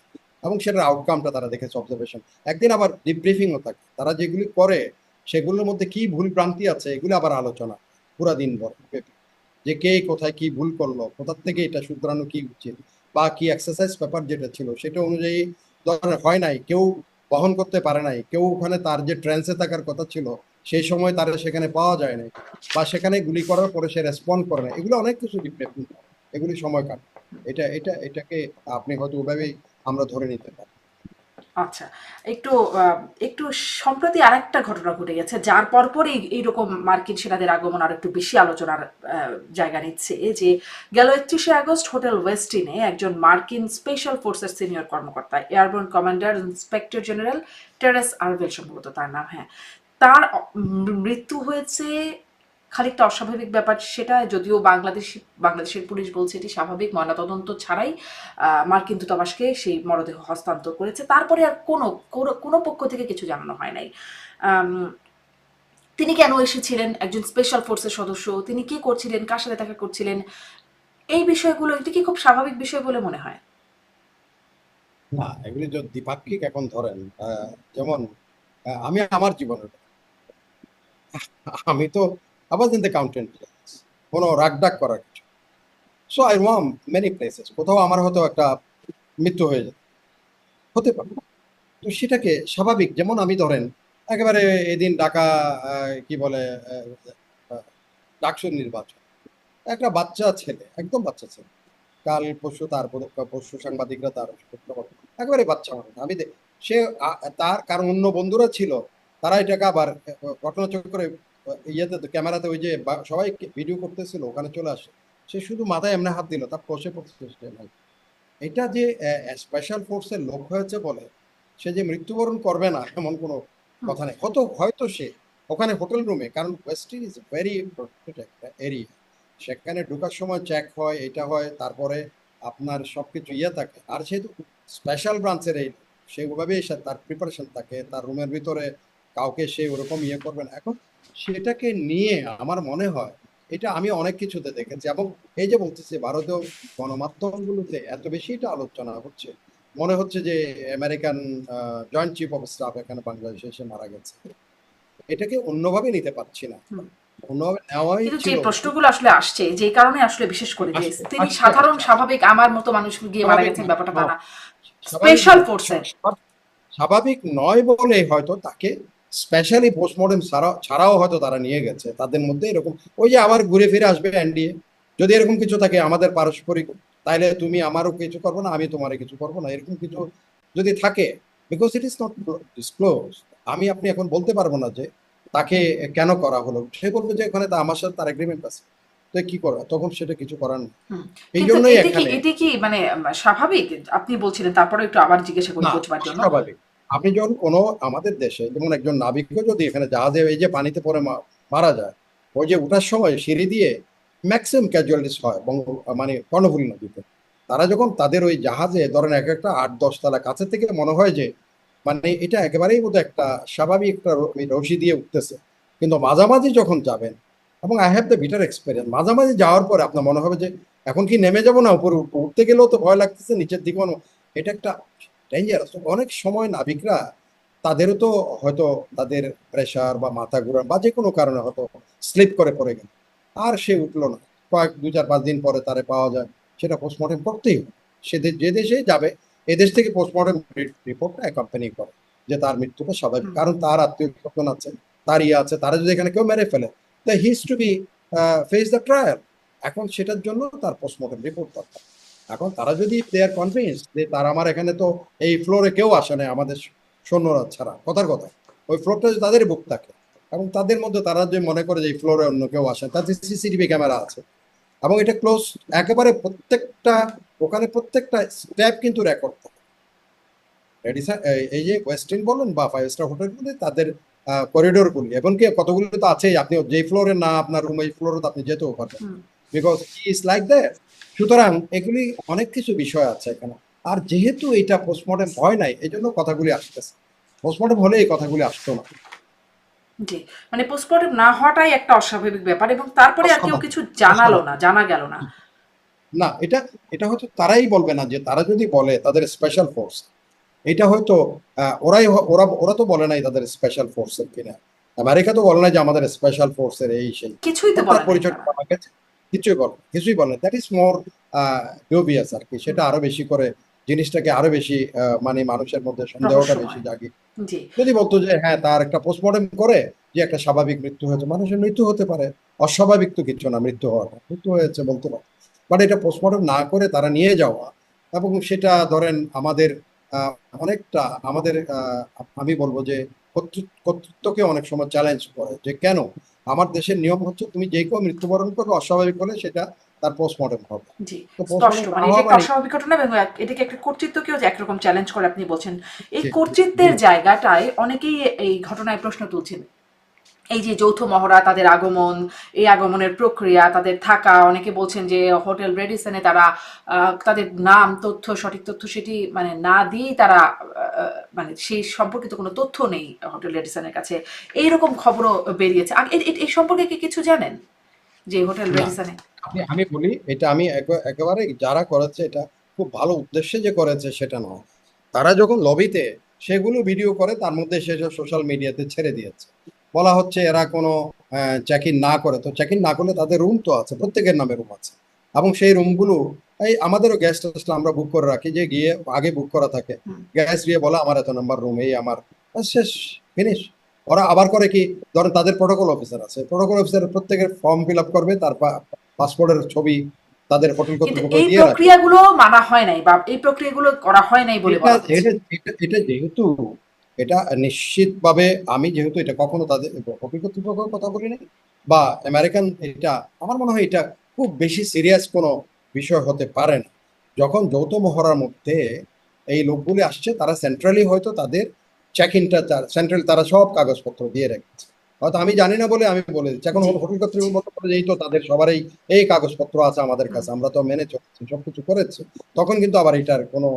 এবং সেটার আউটকামটা তারা দেখেছে, অবজারভেশন। একদিন আবার ডিব্রিফিংও থাকে, তারা যেগুলি করে সেগুলোর মধ্যে কি ভুল ভ্রান্তি আছে এগুলো আবার আলোচনা পুরা দিন ভর ব্যাপী। যে কে কোথায় কি ভুল করলো, কোথা থেকে এটা শুধরানো কি উচিত, বা কি এক্সারসাইজ পেপার যেটা ছিল সেটা অনুযায়ী ধরনের হয় নাই, কেউ বহন করতে পারে নাই, কেউ ওখানে তার যে ট্রেন্সে থাকার কথা ছিল সেই সময় তারা সেখানে পাওয়া যায় নাই, বা সেখানে গুলি করার পরে সে রেসপন্ড করে না, এগুলো অনেক কিছু ডিফারেন্ট, এগুলি সময় কাটে। এটাকে আপনি হয়তো ওভাবেই আমরা ধরে নিতে পারি। আচ্ছা, একটু একটু সম্প্রতি আরেকটা ঘটনা ঘটে গেছে, যার পরপরই এইরকম মার্কিন সেনাদের আগমন আর একটু বেশি আলোচনার জায়গা নিচ্ছে। যে গেল 31শে আগস্ট হোটেল ওয়েস্টিনে একজন মার্কিন স্পেশাল ফোর্সের সিনিয়র কর্মকর্তা, airborne commander inspector general terrace Arvel সম্ভবত তার নাম, হ্যাঁ, তার মৃত্যু হয়েছে। খানিকটা অস্বাভাবিক ব্যাপার সেটা, যদিও বাংলাদেশের পুলিশ বলছে এটি স্বাভাবিক, ময়নাতদন্ত ছাড়াই মার্কিন দূতাবাসকে সেই মরদেহ হস্তান্তর করেছে। তারপরে আর কোনো কোনো পক্ষ থেকে কিছু জানানো হয় নাই। আম, তিনি কেন এসেছিলেন, একজন স্পেশাল ফোর্সের সদস্য, তিনি কি করছিলেন, কার সাথে দেখা করছিলেন, এই বিষয়গুলো এটি কি খুব স্বাভাবিক বিষয় বলে মনে হয়? না, এগুলি যদি দ্বিপাক্ষিক এখন ধরেন যেমন আমি আমার জীবনে আমি তো আবার ইন দ্য কাউন্টেন্ট কোনো রাগডাক করার কিছু। So I warm many places, কোথাও আমার হয়তো একটা মৃত্যু হয়ে যেত, হতে পারে। তো সেটাকে স্বাভাবিক, যেমন আমি ধরেন একেবারে এদিন ঢাকা কি বলে ডাকসুর নির্বাচন, একটা বাচ্চা ছেলে, একদম বাচ্চা ছেলে, কাল পরশু তারপরে পরশু সাংবাদিকরা তার একেবারে বাচ্চা মানুষ, সে তার কারণ অন্য বন্ধুরা ছিল, তারা এটাকে আবার ঘটনাচক্রে ইয়েতে ক্যামেরাতে ওই যে সবাই ভিডিও করতেছিল ওখানে চলে আসে, সে শুধু মাথায় এমনি হাত দিল, তার কষে পড়ছে। এটা যে স্পেশাল ফোর্সের লোক হয়েছে বলে সে যে মৃত্যুবরণ করবে না এমন কোনো হুম। কথা নেই। হয়তো সে ওখানে হোটেল রুমে, কারণ ওয়েস্ট ইজ ভেরি প্রোটেক্টেড একটা এরিয়া, সেখানে ঢোকার সময় চেক হয়, এটা হয়, তারপরে আপনার সবকিছু ইয়ে থাকে। আর যেহেতু স্পেশাল ব্রাঞ্চের এই, সে ওভাবেই তার প্রিপারেশন থাকে, তার রুমের ভিতরে কাউকে সে ওরকম ইয়ে করবে না। এখন সেটাকে নিয়ে আমার মনে হয়, এটা আমি অনেক কিছুতে দেখেছি, এবং এই যে বলতেছি ভারতীয় গণমাধ্যমগুলোতে এত বেশি এটা আলোচনা হচ্ছে, মনে হচ্ছে যে American joint chief of staff এখানে বাংলাদেশে এসে মারা গেছে। এটাকে অন্যভাবে নিতে পারছি না, হুম। অন্যভাবে নেওয়াই কিন্তু যে ছিল উচিত। প্রশ্নগুলো আসলে আসছে, যে কারণে আসলে বিশেষ করে যে আসছে তিনি আসছে সাধারণ আসছে আসছে। স্বাভাবিক আমার মতো মানুষ গিয়ে মারা স্বাভাবিক গেছেন নয়, ব্যাপারটা তা না, স্বাভাবিক স্পেশাল নয়, ফোর্সের। স্বাভাবিক নয় বলে হয়তো তাকে স্পেশালি পোস্টমর্টেম ছাড়াও হয়তো তারা নিয়ে গেছে, তাদের মধ্যে এরকম ওই যে আবার ঘুরে ফিরে আসবে এনডিএ, যদি এরকম কিছু থাকে আমাদের পারস্পরিক, তাইলে তুমি আমারও কিছু করবো না, আমি তোমারও কিছু করবো না, এরকম কিছু যদি থাকে, because it is not disclose, আমি আপনি এখন বলতে পারবো না যে তাকে কেন করা হলো, সে বলবে যে ওখানে আমার সাথে তার এগ্রিমেন্ট আছে, তো কি করা, তখন সেটা কিছু করার নেই। হুম। এই কিন্তু জন্যই এটি কি এখানে এটি কি মানে স্বাভাবিক? আপনি বলছিলেন, তারপরে একটু আবার জিজ্ঞাসা করি না, বোঝবার জন্য। অস্বাভাবিক। আপনি যখন কোনো আমাদের দেশে যেমন একজন নাবিকও যদি এখানে জাহাজে এই যে পানিতে পড়ে মারা যায়, ওই যে উঠার সময় সিঁড়ি দিয়ে ম্যাক্সিমাম ক্যাজুয়ালিটিস হয় মানে কর্ণফুলী নদীতে, তারা যখন তাদের ওই জাহাজে ধরেন এক একটা 8-10 তলা কাছে থেকে মনে হয় যে মানে এটা একেবারেই বোধহয় একটা স্বাভাবিক একটা রশি দিয়ে উঠতেছে, কিন্তু মাঝামাঝি যখন যাবেন, এবং I have the bitter experience, মাঝামাঝি যাওয়ার পরে আপনার মনে হবে যে এখন কি নেমে যাবো না উপরে উঠবো, উঠতে গেলেও তো ভয় লাগতেছে, নিচের দিকে এটা একটা ডেঞ্জারাস। অনেক সময় নাবিকরা তাদেরও তো হয়তো তাদের প্রেশার বা মাথা ঘুরা বা যে কোনো কারণে হয়তো স্লিপ করে পড়ে গেল, আর সে উঠলো না, কয়েক 2-4-5 দিন পরে তারে পাওয়া যায়, সেটা পোস্টমর্টেম করতেই হবে। সে যে দেশে যাবে এদেশ থেকে পোস্টমর্টেম রিপোর্টটা অ্যাকম্পানি করে যে তার মৃত্যুটা স্বাভাবিক, কারণ তার আত্মীয় স্বজন আছে, তার ইয়ে আছে, তারা যদি এখানে কেউ মেরে ফেলে তা has to be face the trial. এখন সেটার জন্য তার পোস্টমর্টেম রিপোর্ট দরকার। এখন তারা যদি দে আর কনভিন্স যে তার আমার এখানে তো এই ফ্লোরে কেউ আসে না আমাদের সৈন্যরা ছাড়া, কথার কথা ওই ফ্লোরটা যদি তাদের বুক থাকে, এবং তাদের মধ্যে তারা যে মনে করে যে এই ফ্লোরে অন্য কেউ আসে, তাদের সিসিটিভি ক্যামেরা আছে, এবং এটা ক্লোজ, একেবারে প্রত্যেকটা ওখানে প্রত্যেকটা স্টেপ কিন্তু রেকর্ড থাকে। এই যে ওয়েস্টিন বলেন বা 5 স্টার হোটেলগুলি তাদের করিডোরগুলি এমনকি কতগুলো তো আছেই, আপনি যেই ফ্লোরে না আপনার রুম এই ফ্লোরে আপনি যেতেও পারবেন, বিকজ ইজ লাইক দ্যাট। সুতরাং এগুলি অনেক কিছু বিষয় আছে এখানে। আর যেহেতু এটা পোস্টমর্টেম হয় নাই, এই জন্য কথাগুলি আসতেছে, পোস্টমর্টেম হলে এই কথাগুলি আসতো না। জি, মানে পোস্টমর্টেম না হওয়াটাই একটা অস্বাভাবিক ব্যাপার, এবং তারপরে আর কেউ কিছু জানালো না, জানা গেল না। না, এটা এটা হয়তো তারাই বলবে না, যে তারা যদি বলে তাদের স্পেশাল ফোর্স, এটা হয়তো ওরা তো বলে নাই তাদের স্পেশাল ফোর্সের কিনা, আমেরিকা তো বলে নাই যে আমাদের স্পেশাল ফোর্সের এই সেই, কিছুই তো তার বলে নাই পরিচয়টা তারা। পাওয়া গেছে, কিছুই বলে, দ্যাট ইজ মোর ডিউবিয়াস আর কি। সেটা আরো বেশি করে জিনিসটাকে আরো বেশি মানে মানুষের মধ্যে সন্দেহটা বেশি রহস্যময়। জাগে। জি। যদি বলতো যে হ্যাঁ তার একটা পোস্টমর্টেম করে যে একটা স্বাভাবিক মৃত্যু হয়েছে, মানুষের মৃত্যু হতে পারে, অস্বাভাবিক তো কিছু না মৃত্যু হওয়াটা, মৃত্যু হয়েছে বলতে পারে, বাট এটা পোস্টমর্টেম না করে তারা নিয়ে যাওয়া, এবং সেটা ধরেন আমাদের আহ, অনেকটা আমাদের আমি বলবো যে কর্তৃত্বকে অনেক সময় চ্যালেঞ্জ করে, যে কেন আমার দেশের নিয়ম হচ্ছে তুমি যে কেউ মৃত্যুবরণ করবে অস্বাভাবিক হলে সেটা তার পোস্টমর্টেম হবে, জি, তো স্পষ্ট। পোস্টমর্টেম না মানে এটা হওয়া একটা মানে অস্বাভাবিক ঘটনা, এবং এটাকে একটা কর্তৃত্বকেও যে একরকম চ্যালেঞ্জ করে আপনি বলছেন। এই জি জি কর্তৃত্বের জায়গাটায় অনেকেই এই ঘটনায় প্রশ্ন তুলছেন। এই যে যৌথ মহড়া, তাদের আগমন, এই আগমনের প্রক্রিয়া, তাদের থাকা, অনেকে বলছেন যে হোটেল রেডিসনে তারা তাদের নাম, তথ্য, সঠিক তথ্য সেটি মানে না দিয়েই তারা মানে সেই সম্পর্কিত কোনো তথ্য নেই হোটেল রেডিসনের কাছে, এইরকম খবরও বেরিয়েছে। এই সম্পর্কে কি কিছু জানেন যে হোটেল না, রেডিসনে? আমি বলি এটা আমি একেবারে যারা করেছে এটা খুব ভালো উদ্দেশ্যে যে করেছে সেটা নয়, তারা যখন লবিতে সেগুলো ভিডিও করে তার মধ্যে সেসব সোশ্যাল মিডিয়াতে ছেড়ে দিয়েছে, বলা হচ্ছে এরা কোনো চেক ইন না করে, তো চেক ইন না করলে তাদের রুম তো আছে, প্রত্যেকের নামে রুম আছে, এবং সেই রুমগুলো এই আমাদেরও গেস্ট আমরা বুক করে রাখি, যে গিয়ে আগে বুক করা থাকে, গ্যাস দিয়ে বলে আমার এত নাম্বার রুম, এই আমার, ব্যাস শেষ, ফিনিশ। ওরা আবার করে কি, ধরেন তাদের প্রোটোকল অফিসার আছে, প্রোটোকল অফিসার প্রত্যেকের ফর্ম ফিল আপ করবে, তার পাসপোর্টের ছবি তাদের হোটেল কিন্তু কর্তৃপক্ষ এই দিয়ে রাখে। প্রক্রিয়াগুলো মানা হয় নাই, বা এই প্রক্রিয়াগুলো করা হয় নাই বলে এটা বলা হচ্ছে। এটা এটা এটা যেহেতু এটা নিশ্চিতভাবে, আমি যেহেতু এটা কখনো তাদের হোটেল কর্তৃপক্ষের কথা বলি নাই বা আমেরিকান, এটা আমার মনে হয় এটা খুব বেশি সিরিয়াস কোনো বিষয় হতে পারে না। যখন যৌথ মহড়ার মধ্যে এই লোকগুলি আসছে, তারা সেন্ট্রালি হয়তো তাদের চেক ইনটা সেন্ট্রাল, তারা সব কাগজপত্র দিয়ে রেখেছে, হয়তো আমি জানি না বলে আমি বলে দিচ্ছি। এখন জি। হোটেল জি। কর্তৃপক্ষ মতো করে যেই তো তাদের সবারই এই কাগজপত্র আছে আমাদের কাছে, আমরা তো মেনে চলছি, সবকিছু করেছে, তখন কিন্তু আবার এটার কোনো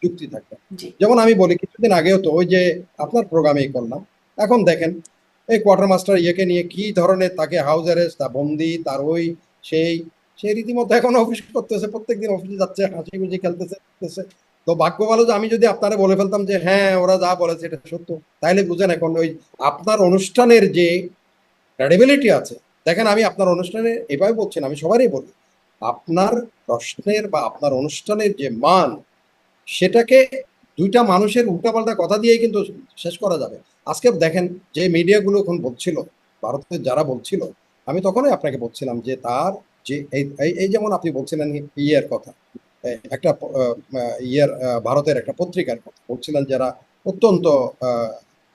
যুক্তি থাকবে না। জি। যেমন আমি বলি কিছুদিন আগেও তো ওই যে আপনার প্রোগ্রামেই করলাম, এখন দেখেন এই কোয়ার্টার মাস্টার ইয়েকে নিয়ে কি ধরনের, তাকে হাউস অ্যারেস্ট, তা বন্দি, তার ওই সেই সেই রীতিমতো এখন অফিস করতেছে, প্রত্যেকদিন অফিসে যাচ্ছে, হাসি খুশি খেলতেছে। তো ভাগ্য ভালো যে আমি যদি আপনারা বলে ফেলতাম যে হ্যাঁ ওরা যা বলেছে এটা সত্য, তাইলে বুঝেন এখন ওই আপনার অনুষ্ঠানের যে ক্রেডিবিলিটি আছে। দেখেন আমি আপনার অনুষ্ঠানে এভাবে বলছি না, আমি সবারই বলি, আপনার প্রশ্নের বা আপনার অনুষ্ঠানের যে মান, সেটাকে দুইটা মানুষের উল্টাপাল্টা কথা দিয়েই কিন্তু শেষ করা যাবে। আজকে দেখেন যে মিডিয়াগুলো এখন বলছিল, ভারতের যারা বলছিল, আমি তখনই আপনাকে বলছিলাম যে তার যে এই যেমন আপনি বলছিলেন ইয়ের কথা, একটা ইয়ের ভারতের একটা পত্রিকার কথা বলছিলেন, যারা অত্যন্ত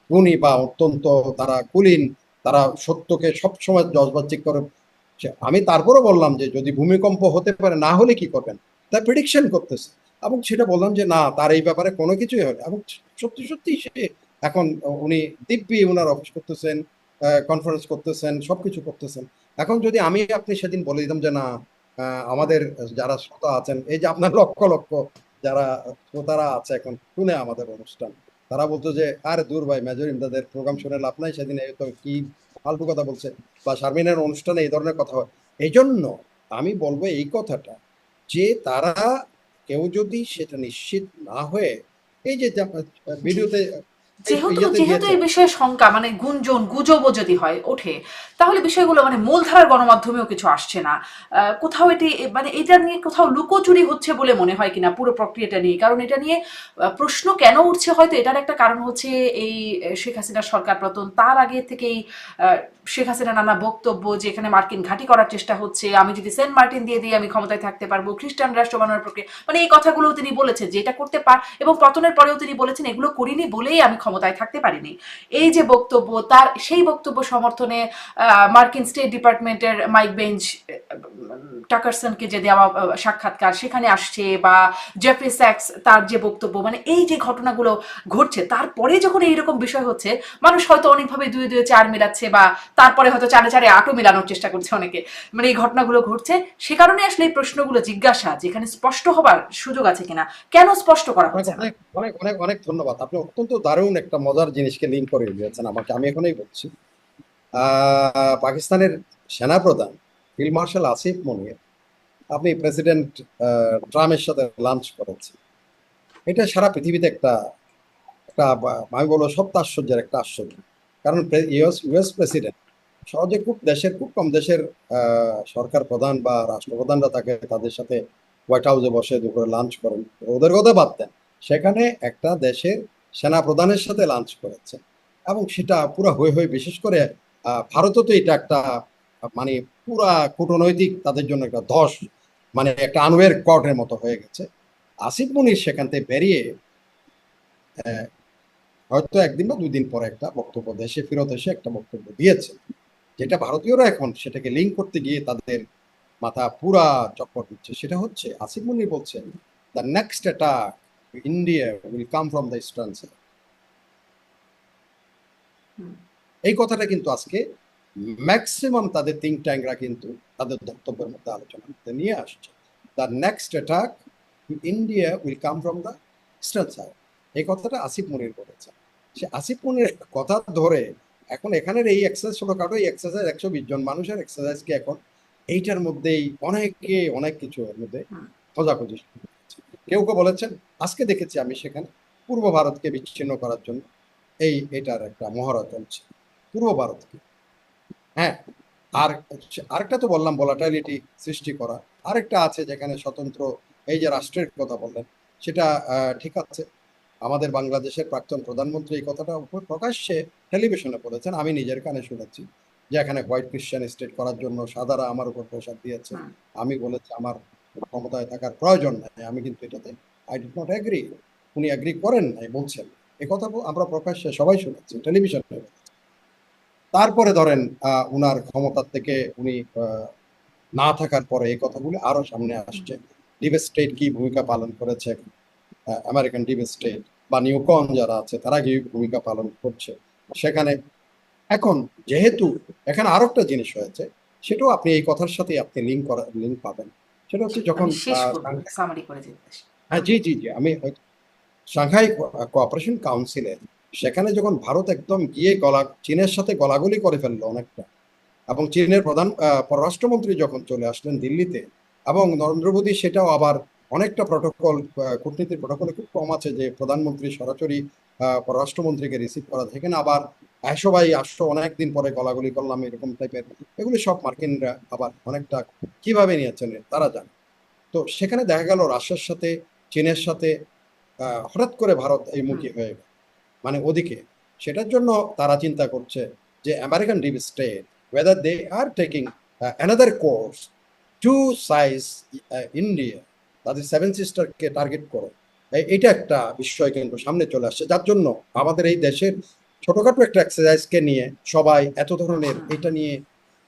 গুণী বা অত্যন্ত তারা কুলীন, তারা সত্যকে সবসময় জজবাজি করে। আমি তারপরও বললাম যে যদি ভূমিকম্প হতে পারে, না হলে কি করবেন, তা প্রেডিকশন করতেছে, এবং সেটা বললাম যে না তার এই ব্যাপারে কোনো কিছুই হবে, এবং সত্যি সত্যি সে এখন উনি দিব্যি ওনার অফিস করতেছেন, কনফারেন্স করতেছেন, সবকিছু করতেছেন। এখন যদি আমি আপনি সেদিন বলে দিতাম যে না, আমাদের যারা শ্রোতা আছেন, এই যে আপনার লক্ষ লক্ষ যারা শ্রোতারা আছে এখন শুনে আমাদের অনুষ্ঠান, তারা বলতো যে আরে দূর ভাই, মেজর ইমদাদের প্রোগ্রাম শুনে লাভ নাই, সেদিন এই তো কি ফালতু কথা বলছে, বা শারমিনের অনুষ্ঠানে এই ধরনের কথা হয়। এই জন্য আমি বলবো এই কথাটা, যে তারা কেউ যদি সেটা নিশ্চিত না হয়ে এই যে জি। ভিডিওতে যেহেতু ইয়েতে যেহেতু দিয়েছে। এই বিষয়ে শঙ্কা মানে গুঞ্জন গুজবও যদি হয় ওঠে, তাহলে বিষয়গুলো মানে মূলধারার গণমাধ্যমেও কিছু আসছে না। কোথাও এটি মানে এটা নিয়ে কোথাও লুকোচুরি হচ্ছে বলে মনে হয় কিনা পুরো প্রক্রিয়াটা নিয়ে? কারণ এটা নিয়ে প্রশ্ন কেন উঠছে, হয়তো এটার একটা কারণ হচ্ছে এই শেখ হাসিনার সরকার পতন, তার আগে থেকেই শেখ হাসিনা নানা বক্তব্য যে এখানে মার্কিন ঘাঁটি করার চেষ্টা হচ্ছে, আমি যদি সেন্ট মার্টিন দিয়ে দিই আমি ক্ষমতায় থাকতে পারবো, খ্রিস্টান রাষ্ট্র বানানোর প্রক্রিয়া, মানে এই কথাগুলো তিনি বলেছেন যে এটা করতে পার, এবং পতনের পরেও তিনি বলেছেন এগুলো করিনি বলেই আমি ক্ষমতায় থাকতে পারিনি। এই যে বক্তব্য, তার সেই বক্তব্য সমর্থনে মার্কিন স্টেট ডিপার্টমেন্টের মাইক বেঞ্চ টাকারসনকে যে দেওয়া সাক্ষাৎকার সেখানে আসছে, বা জেফ্রি স্যাক্স তার যে বক্তব্য, মানে এই যে ঘটনাগুলো ঘটছে, তারপরে যখন এইরকম বিষয় হচ্ছে, মানুষ হয়তো অনেকভাবে দুয়ে দুয়ে চার মিলাচ্ছে, বা তারপরে হয়তো চারে চারে আটও মেলানোর চেষ্টা করছে অনেকে, মানে এই ঘটনাগুলো ঘটছে, সে কারণে আসলে এই প্রশ্নগুলো জিজ্ঞাসা, যেখানে স্পষ্ট হবার সুযোগ আছে কিনা, কেন স্পষ্ট করা অনেক হচ্ছে না? অনেক অনেক অনেক অনেক ধন্যবাদ। আপনি অত্যন্ত দারুণ একটা মজার জিনিসকে লিঙ্ক করে দিয়েছেন আমাকে। আমি এখনই বলছি, পাকিস্তানের সেনাপ্রধান ফিল্ড মার্শাল আসিফ মনির, আপনি প্রেসিডেন্ট ট্রাম্পের সাথে লাঞ্চ করেছেন। এটা সারা পৃথিবীতে একটা একটা আমি বলবো সপ্তাহ আশ্চর্যের একটা আশ্চর্য। কারণ ইউএস প্রেসিডেন্ট সহজে খুব কম দেশের সরকার প্রধান বা রাষ্ট্রপ্রধানরা তাকে তাদের সাথে হোয়াইট হাউসে বসে দুপুরে লাঞ্চ করেন। ওদের কথা বাদ দেন, সেখানে একটা দেশের সেনা প্রধানের সাথে লাঞ্চ করেছে, এবং সেটা পুরো হয়ে হয়ে, বিশেষ করে ভারতও তো এটা একটা মানে পুরা কূটনৈতিক তাদের জন্য একটা ধস, মানে একটা আনওয়ের কর্ডের মতো হয়ে গেছে। আসিফ মুনির সেখান থেকে বেরিয়ে হয়তো একদিন বা 2 দিন পরে একটা বক্তব্য, দেশে ফেরত এসে একটা বক্তব্য দিয়েছে, যেটা ভারতীয়রা এখন সেটাকে লিঙ্ক করতে গিয়ে তাদের মাথা পুরা চক্কর দিচ্ছে। সেটা হচ্ছে আসিফ মুনির বলছেন, the next attack India will come from the eastern side. এই কথাটা কিন্তু আজকে ম্যাক্সিমাম তাদের থিঙ্ক ট্যাঙ্করা কিন্তু তাদের বক্তব্যের মধ্যে আলোচনা করতে নিয়ে আসছে। The next attack India will come from the eastern side. এই কথাটা আসিফ মুনির বলেছে। সে আসিফ মুনির কথা ধরে এখন এখানের এই এক্সারসাইজ, ছোটখাটো এই এক্সারসাইজ 120 জন মানুষের এক্সারসাইজকে এখন এইটার মধ্যেই অনেকে অনেক কিছু এর মধ্যে খোঁজাখুঁজি শুরু করেছে। কেউ কেউ বলেছেন, আজকে দেখেছি আমি সেখানে পূর্ব ভারতকে বিচ্ছিন্ন করার জন্য এটার একটা মহড়া চলছে পূর্ব ভারতকে। হ্যাঁ, আর আরেকটা তো বললাম ভলাটাইলিটি সৃষ্টি করা, আরেকটা আছে যেখানে স্বতন্ত্র এই যে রাষ্ট্রের কথা বললেন, সেটা ঠিক আছে। আমাদের বাংলাদেশের প্রাক্তন প্রধানমন্ত্রী এই কথাটা প্রকাশ্যে টেলিভিশনে বলেছেন, আমি নিজের কানে শুনেছি, যে এখানে হোয়াইট ক্রিশ্চিয়ান স্টেট করার জন্য সাদারা আমার উপর প্রেশার দিয়েছে। আমি বলেছি আমার ক্ষমতায় থাকার প্রয়োজন নাই, আমি কিন্তু এটাতে আই ডিড নট এগ্রি। উনি এগ্রি করেন নাই বলছেন, এই কথা আমরা প্রকাশ্যে সবাই শুনেছি টেলিভিশনে। তারপরে ধরেন উনার ক্ষমতার থেকে উনি না থাকার পরে এই কথাগুলো আরো সামনে আসছে। ডিপ স্টেট কি ভূমিকা পালন করেছে, আমেরিকান ডিপ স্টেট বা নিউকন যারা আছে তারা কি ভূমিকা পালন করছে সেখানে। এখন যেহেতু এখানে আরো একটা জিনিস হয়েছে, সেটাও আপনি এই কথার সাথে আপনি লিঙ্ক পাবেন। সেটা হচ্ছে যখন আমি শেষ করবো, সামারি করে যেতে। হ্যাঁ, জি জি জি, আমি সাংহাই কোঅপারেশন কাউন্সিলে সেখানে যখন ভারত একদম গিয়ে চীনের সাথে গলাগলি করে ফেললো অনেকটা, এবং চীনের প্রধান পররাষ্ট্রমন্ত্রী যখন চলে আসলেন দিল্লিতে, এবং নরেন্দ্র মোদী সেটাও আবার অনেকটা প্রটোকল, কূটনীতির প্রটোকলে খুব কম আছে যে প্রধানমন্ত্রী সরাসরি পররাষ্ট্রমন্ত্রীকে রিসিভ করা, সেখানে আবার আসো ভাই আসো, অনেকদিন পরে গলাগলি করলাম, এরকম টাইপের এগুলি সব মার্কিনরা আবার অনেকটা কিভাবে নিয়েছেন তারা জানে। তো সেখানে দেখা গেল রাশিয়ার সাথে, চীনের সাথে হঠাৎ করে ভারত এই মুখী হয়ে গেল, মানে ওদিকে। সেটার জন্য তারা চিন্তা করছে যে American deep state whether they are taking another course to size India, তাদের সেভেন সিস্টারকে টার্গেট করে। এটা একটা বিষয় কিন্তু সামনে চলে আসছে, যার জন্য আমাদের এই দেশের ছোটখাটো একটা এক্সারসাইজকে নিয়ে সবাই এত ধরনের এটা নিয়ে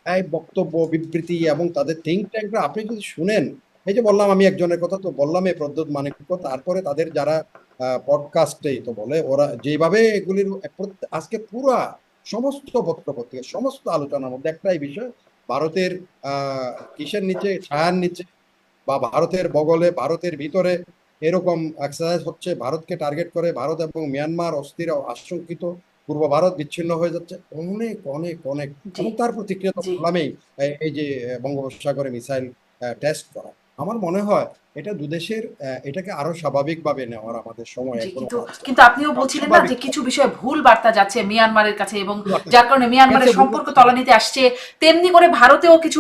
এই বক্তব্য বিবৃতি, এবং তাদের থিঙ্ক ট্যাঙ্করা আপনি যদি শুনেন, এই যে বললাম আমি একজনের কথা তো বললাম, এই প্রদ্যোৎ মানিক্য, তারপরে তাদের যারা পডকাস্টেই তো বলে, ওরা যেভাবে এগুলির আজকে পুরা সমস্ত পত্রপত্রিকা সমস্ত আলোচনার মধ্যে একটাই বিষয়, ভারতের কিসের নিচে, ছায়ার নিচে বা ভারতের বগলে, ভারতের ভিতরে এরকম এক্সারসাইজ হচ্ছে, ভারতকে টার্গেট করে ভারত এবং মিয়ানমার অস্থির ও আশঙ্কিত, পূর্ব ভারত বিচ্ছিন্ন হয়ে যাচ্ছে, অনেক অনেক অনেক। জি এবং তার প্রতিক্রিয়া তো জি বললামই, এই যে বঙ্গোপসাগরে মিসাইল টেস্ট করা। আমার মনে হয় এটা দুদেশের এটাকে আরো স্বাভাবিকভাবে নেওয়ার আমাদের সময় জি এখনো কিন্তু আছে। কিন্তু আপনিও বলছিলেন না স্বাভাবিক যে কিছু বিষয়ে ভুল বার্তা যাচ্ছে মিয়ানমারের কাছে, এবং বার্তা যার কারণে মিয়ানমারের যাচ্ছে, সম্পর্ক তলানিতে আসছে, তেমনি করে ভারতেও কিছু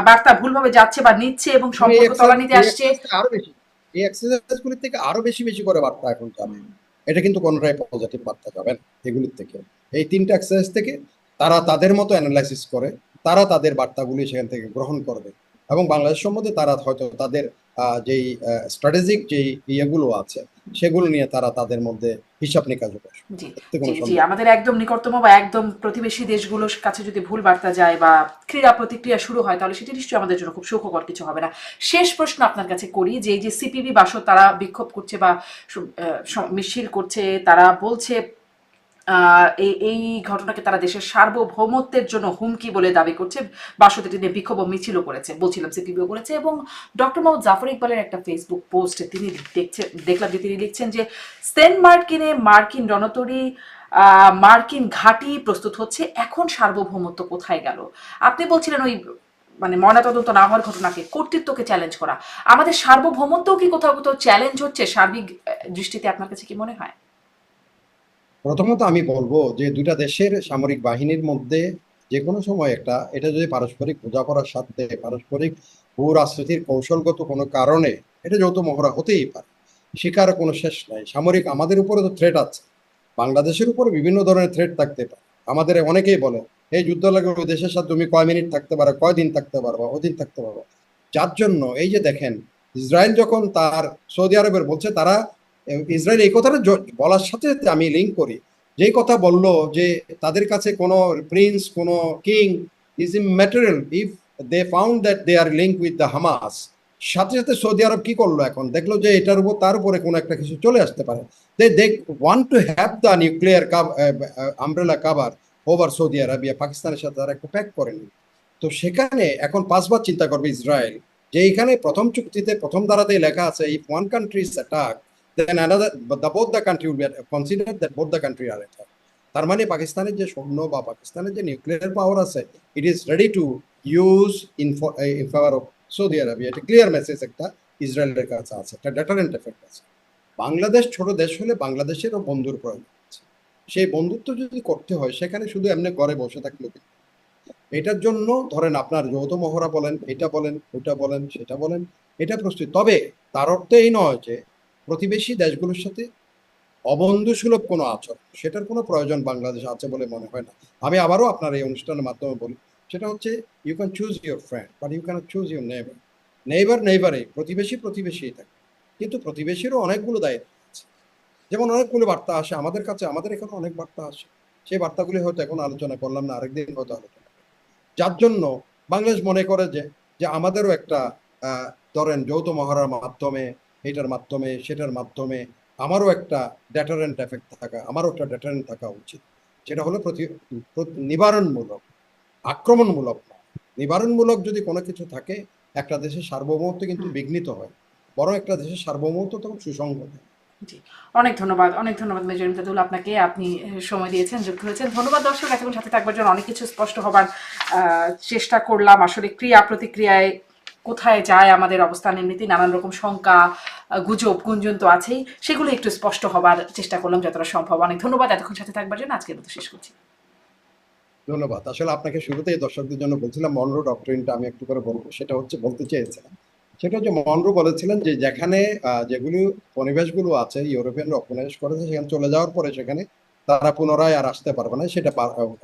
বার্তা ভুলভাবে যাচ্ছে বা নিচ্ছে এবং এবং সম্পর্ক তলানিতে আসছে। আরো বেশি, এই এক্সারসাইজ গুলির থেকে আরো বেশি বেশি করে বার্তা এখন যাবে। হুম, এটা কিন্তু কোনটাই পজিটিভ বার্তা যাবে না এগুলির থেকে। এই তিনটা এক্সারসাইজ থেকে তারা তাদের মতো অ্যানালাইসিস করে, তারা তাদের বার্তাগুলি সেখান থেকে গ্রহণ করবে, এবং বাংলাদেশ সম্বন্ধে তারা হয়তো তাদের যেই স্ট্র্যাটেজিক যেই ইয়েগুলো আছে সেগুলো নিয়ে তারা তাদের মধ্যে হিসাব নিকাশ করবে, জি এতে জি কোনো জি সন্দেহ নেই। আমাদের একদম নিকটতম বা একদম প্রতিবেশী দেশগুলোর কাছে যদি ভুল বার্তা যায় বা ক্রীড়া প্রতিক্রিয়া শুরু হয়, তাহলে সেটি নিশ্চয়ই আমাদের জন্য খুব সুখকর কিছু হবে না। শেষ প্রশ্ন আপনার কাছে করি, যে এই যে সিপিবি বাসদ তারা বিক্ষোভ করছে বা মিছিল করছে, তারা বলছে এই এই ঘটনাকে তারা দেশের সার্বভৌমত্বের জন্য হুমকি বলে দাবি করছে। বাসদ এটি নিয়ে বিক্ষোভ ও মিছিলও করেছে, বলছিলাম সিপিবিও করেছে। এবং ডক্টর মোহাম্মদ জাফর ইকবালের একটা ফেসবুক পোস্টে তিনি দেখলাম যে তিনি লিখছেন যে সেন্ট মার্কিনে মার্কিন রণতরী মার্কিন ঘাঁটি প্রস্তুত হচ্ছে, এখন সার্বভৌমত্ব কোথায় গেল। আপনি বলছিলেন ওই মানে ময়নাতদন্ত না হওয়ার ঘটনাকে কর্তৃত্বকে চ্যালেঞ্জ করা, আমাদের সার্বভৌমত্বও কি কোথাও কোথাও চ্যালেঞ্জ হচ্ছে সার্বিক দৃষ্টিতে, আপনার কাছে কি মনে হয়? প্রথমত আমি বলবো যে দুইটা দেশের সামরিক বাহিনীর মধ্যে যে কোনো সময় এটা যদি পারস্পরিক বোঝাপড়ার সাথে পারস্পরিক ভূ রাজনীতির কৌশলগত কোনো কারণে এটা যৌথ মহড়া হতেই পারে, শিকার কোনো শেষ নাই। সামরিক আমাদের উপরে তো থ্রেট আছে, বাংলাদেশের উপরে বিভিন্ন ধরনের থ্রেট থাকতে পারে। আমাদের অনেকেই বলে এই যুদ্ধ লাগলে ওই দেশের সাথে তুমি কয় মিনিট থাকতে পারো, কয় দিন থাকতে পারবা, ওদিন থাকতে পারবো। যার জন্য এই যে দেখেন, ইসরায়েল যখন তার সৌদি আরবের বলছে তারা, ইসরায়েল এই কথাটা বলার সাথে সাথে আমি লিঙ্ক করি, যেই কথা বললো যে তাদের কাছে কোনো প্রিন্স, কোনো king is immaterial if they found that they are link with the Hamas. সাথে সাথে সৌদি আরব কি করলো, এখন দেখলো যে এটার উপর তার উপরে কোনো একটা কিছু চলে আসতে পারে, they want to have the nuclear umbrella cover over Saudi Arabia, পাকিস্তানের সাথে তারা একটা প্যাক করেনি। তো সেখানে এখন 5 বার চিন্তা করবে ইসরায়েল, যে এখানে প্রথম চুক্তিতে প্রথম ধারাতেই লেখা আছে if one country is attacked then another, both the country will be considered that both the country are attacked। তার মানে পাকিস্তানের যে সৈন্য বা পাকিস্তানের যে নিউক্লিয়ার পাওয়ার আছে, it is ready to use in favour of Saudi Arabia. এটা ক্লিয়ার মেসেজ একটা ইসরায়েলের কাছে আছে, একটা ডেটারেন্ট এফেক্ট আছে। বাংলাদেশ ছোট দেশ হলে বাংলাদেশেরও বন্ধুর প্রয়োজন আছে। সেই বন্ধুত্ব যদি করতে হয় সেখানে শুধু এমনি ঘরে বসে থাকলে, এটার জন্য ধরেন আপনার যৌথ মহড়া বলেন, এটা বলেন, ওটা বলেন, সেটা বলেন, এটা প্রস্তুত। তবে তার অর্থ এই নয় যে প্রতিবেশী দেশগুলোর সাথে অবন্ধুসুলভ কোনো আচরণ, সেটার কোনো প্রয়োজন বাংলাদেশ আছে বলে মনে হয় না। আমি আবারও আপনার এই অনুষ্ঠানের মাধ্যমে বলি, সেটা হচ্ছে you can choose your friend but you cannot choose your neighbour. নেইবারে প্রতিবেশী প্রতিবেশীই থাকে, কিন্তু প্রতিবেশীরও অনেকগুলো দায়িত্ব আছে। যেমন অনেকগুলো বার্তা আসে আমাদের কাছে, আমাদের এখানে অনেক বার্তা আসে, সেই বার্তাগুলি হয়তো এখন আলোচনা করলাম না, আরেকদিন হয়তো আলোচনা, যার জন্য বাংলাদেশ মনে করে যে যে আমাদেরও একটা ধরেন যৌথ মহড়ার মাধ্যমে, এটার মাধ্যমে, সেটার মাধ্যমে আমারও একটা ডেটারেন্ট এফেক্ট থাকা, আমারও একটা ডেটারেন্ট থাকা উচিত। যেটা হলো নিবারণমূলক, আক্রমণমূলক না। নিবারণমূলক যদি কোনো কিছু থাকে, একটা দেশের সার্বভৌমত্ব কিন্তু বিঘ্নিত হয়, বরং একটা দেশের সার্বভৌমত্ব তখন সুসংহত। জি, অনেক ধন্যবাদ মেজর ইমদাদুল আপনাকে, আপনি সময় দিয়েছেন, যুক্ত হয়েছেন। ধন্যবাদ দর্শক এতক্ষণ সাথে থাকবার জন্য। অনেক কিছু স্পষ্ট হবার চেষ্টা করলাম, আসলে ক্রিয়া প্রতিক্রিয়ায় কোথায় যায় আমাদের অবস্থান, এমনিতেই নানান রকম শঙ্কা, গুজব, গুঞ্জন তো আছেই, সেগুলো একটু স্পষ্ট হবার চেষ্টা করলাম যতটা সম্ভব। অনেক ধন্যবাদ এতক্ষণ সাথে থাকবার জন্য, আজকের মতো শেষ করছি। ধন্যবাদ। আসলে আপনাকে শুরুতেই দর্শকদের জন্য বলছিলাম মনরো ডক্টরিনটা আমি একটু করে বলবো, সেটা হচ্ছে বলতে চেয়েছিলাম, সেটা হচ্ছে মনরো বলেছিলেন যে যেখানে যেগুলো উপনিবেশগুলো আছে ইউরোপিয়ানরা উপনিবেশ করেছে, সেখানে চলে যাওয়ার পরে সেখানে তারা পুনরায় আর আসতে পারবে না। সেটা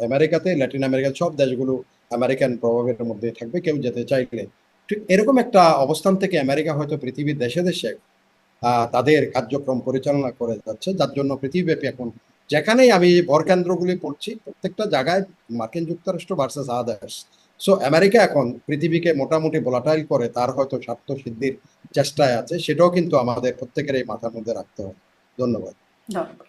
আমেরিকাতে, ল্যাটিন আমেরিকার সব দেশগুলো আমেরিকান প্রভাবের মধ্যে থাকবে কেউ যেতে চাইলে। ঠিক এরকম একটা অবস্থান থেকে আমেরিকা হয়তো পৃথিবীর দেশে দেশে তাদের কার্যক্রম পরিচালনা করে যাচ্ছে, যার জন্য পৃথিবীব্যাপী এখন যেখানেই আমি ভর কেন্দ্রগুলি পড়ছি প্রত্যেকটা জায়গায় মার্কিন যুক্তরাষ্ট্র ভার্সেস আদার্স। সো আমেরিকা এখন পৃথিবীকে মোটামুটি ভোলাটাইল করে তার হয়তো স্বার্থ সিদ্ধির চেষ্টায় আছে, সেটাও কিন্তু আমাদের প্রত্যেকের এই মাথার মধ্যে রাখতে হবে। ধন্যবাদ। ধন্যবাদ।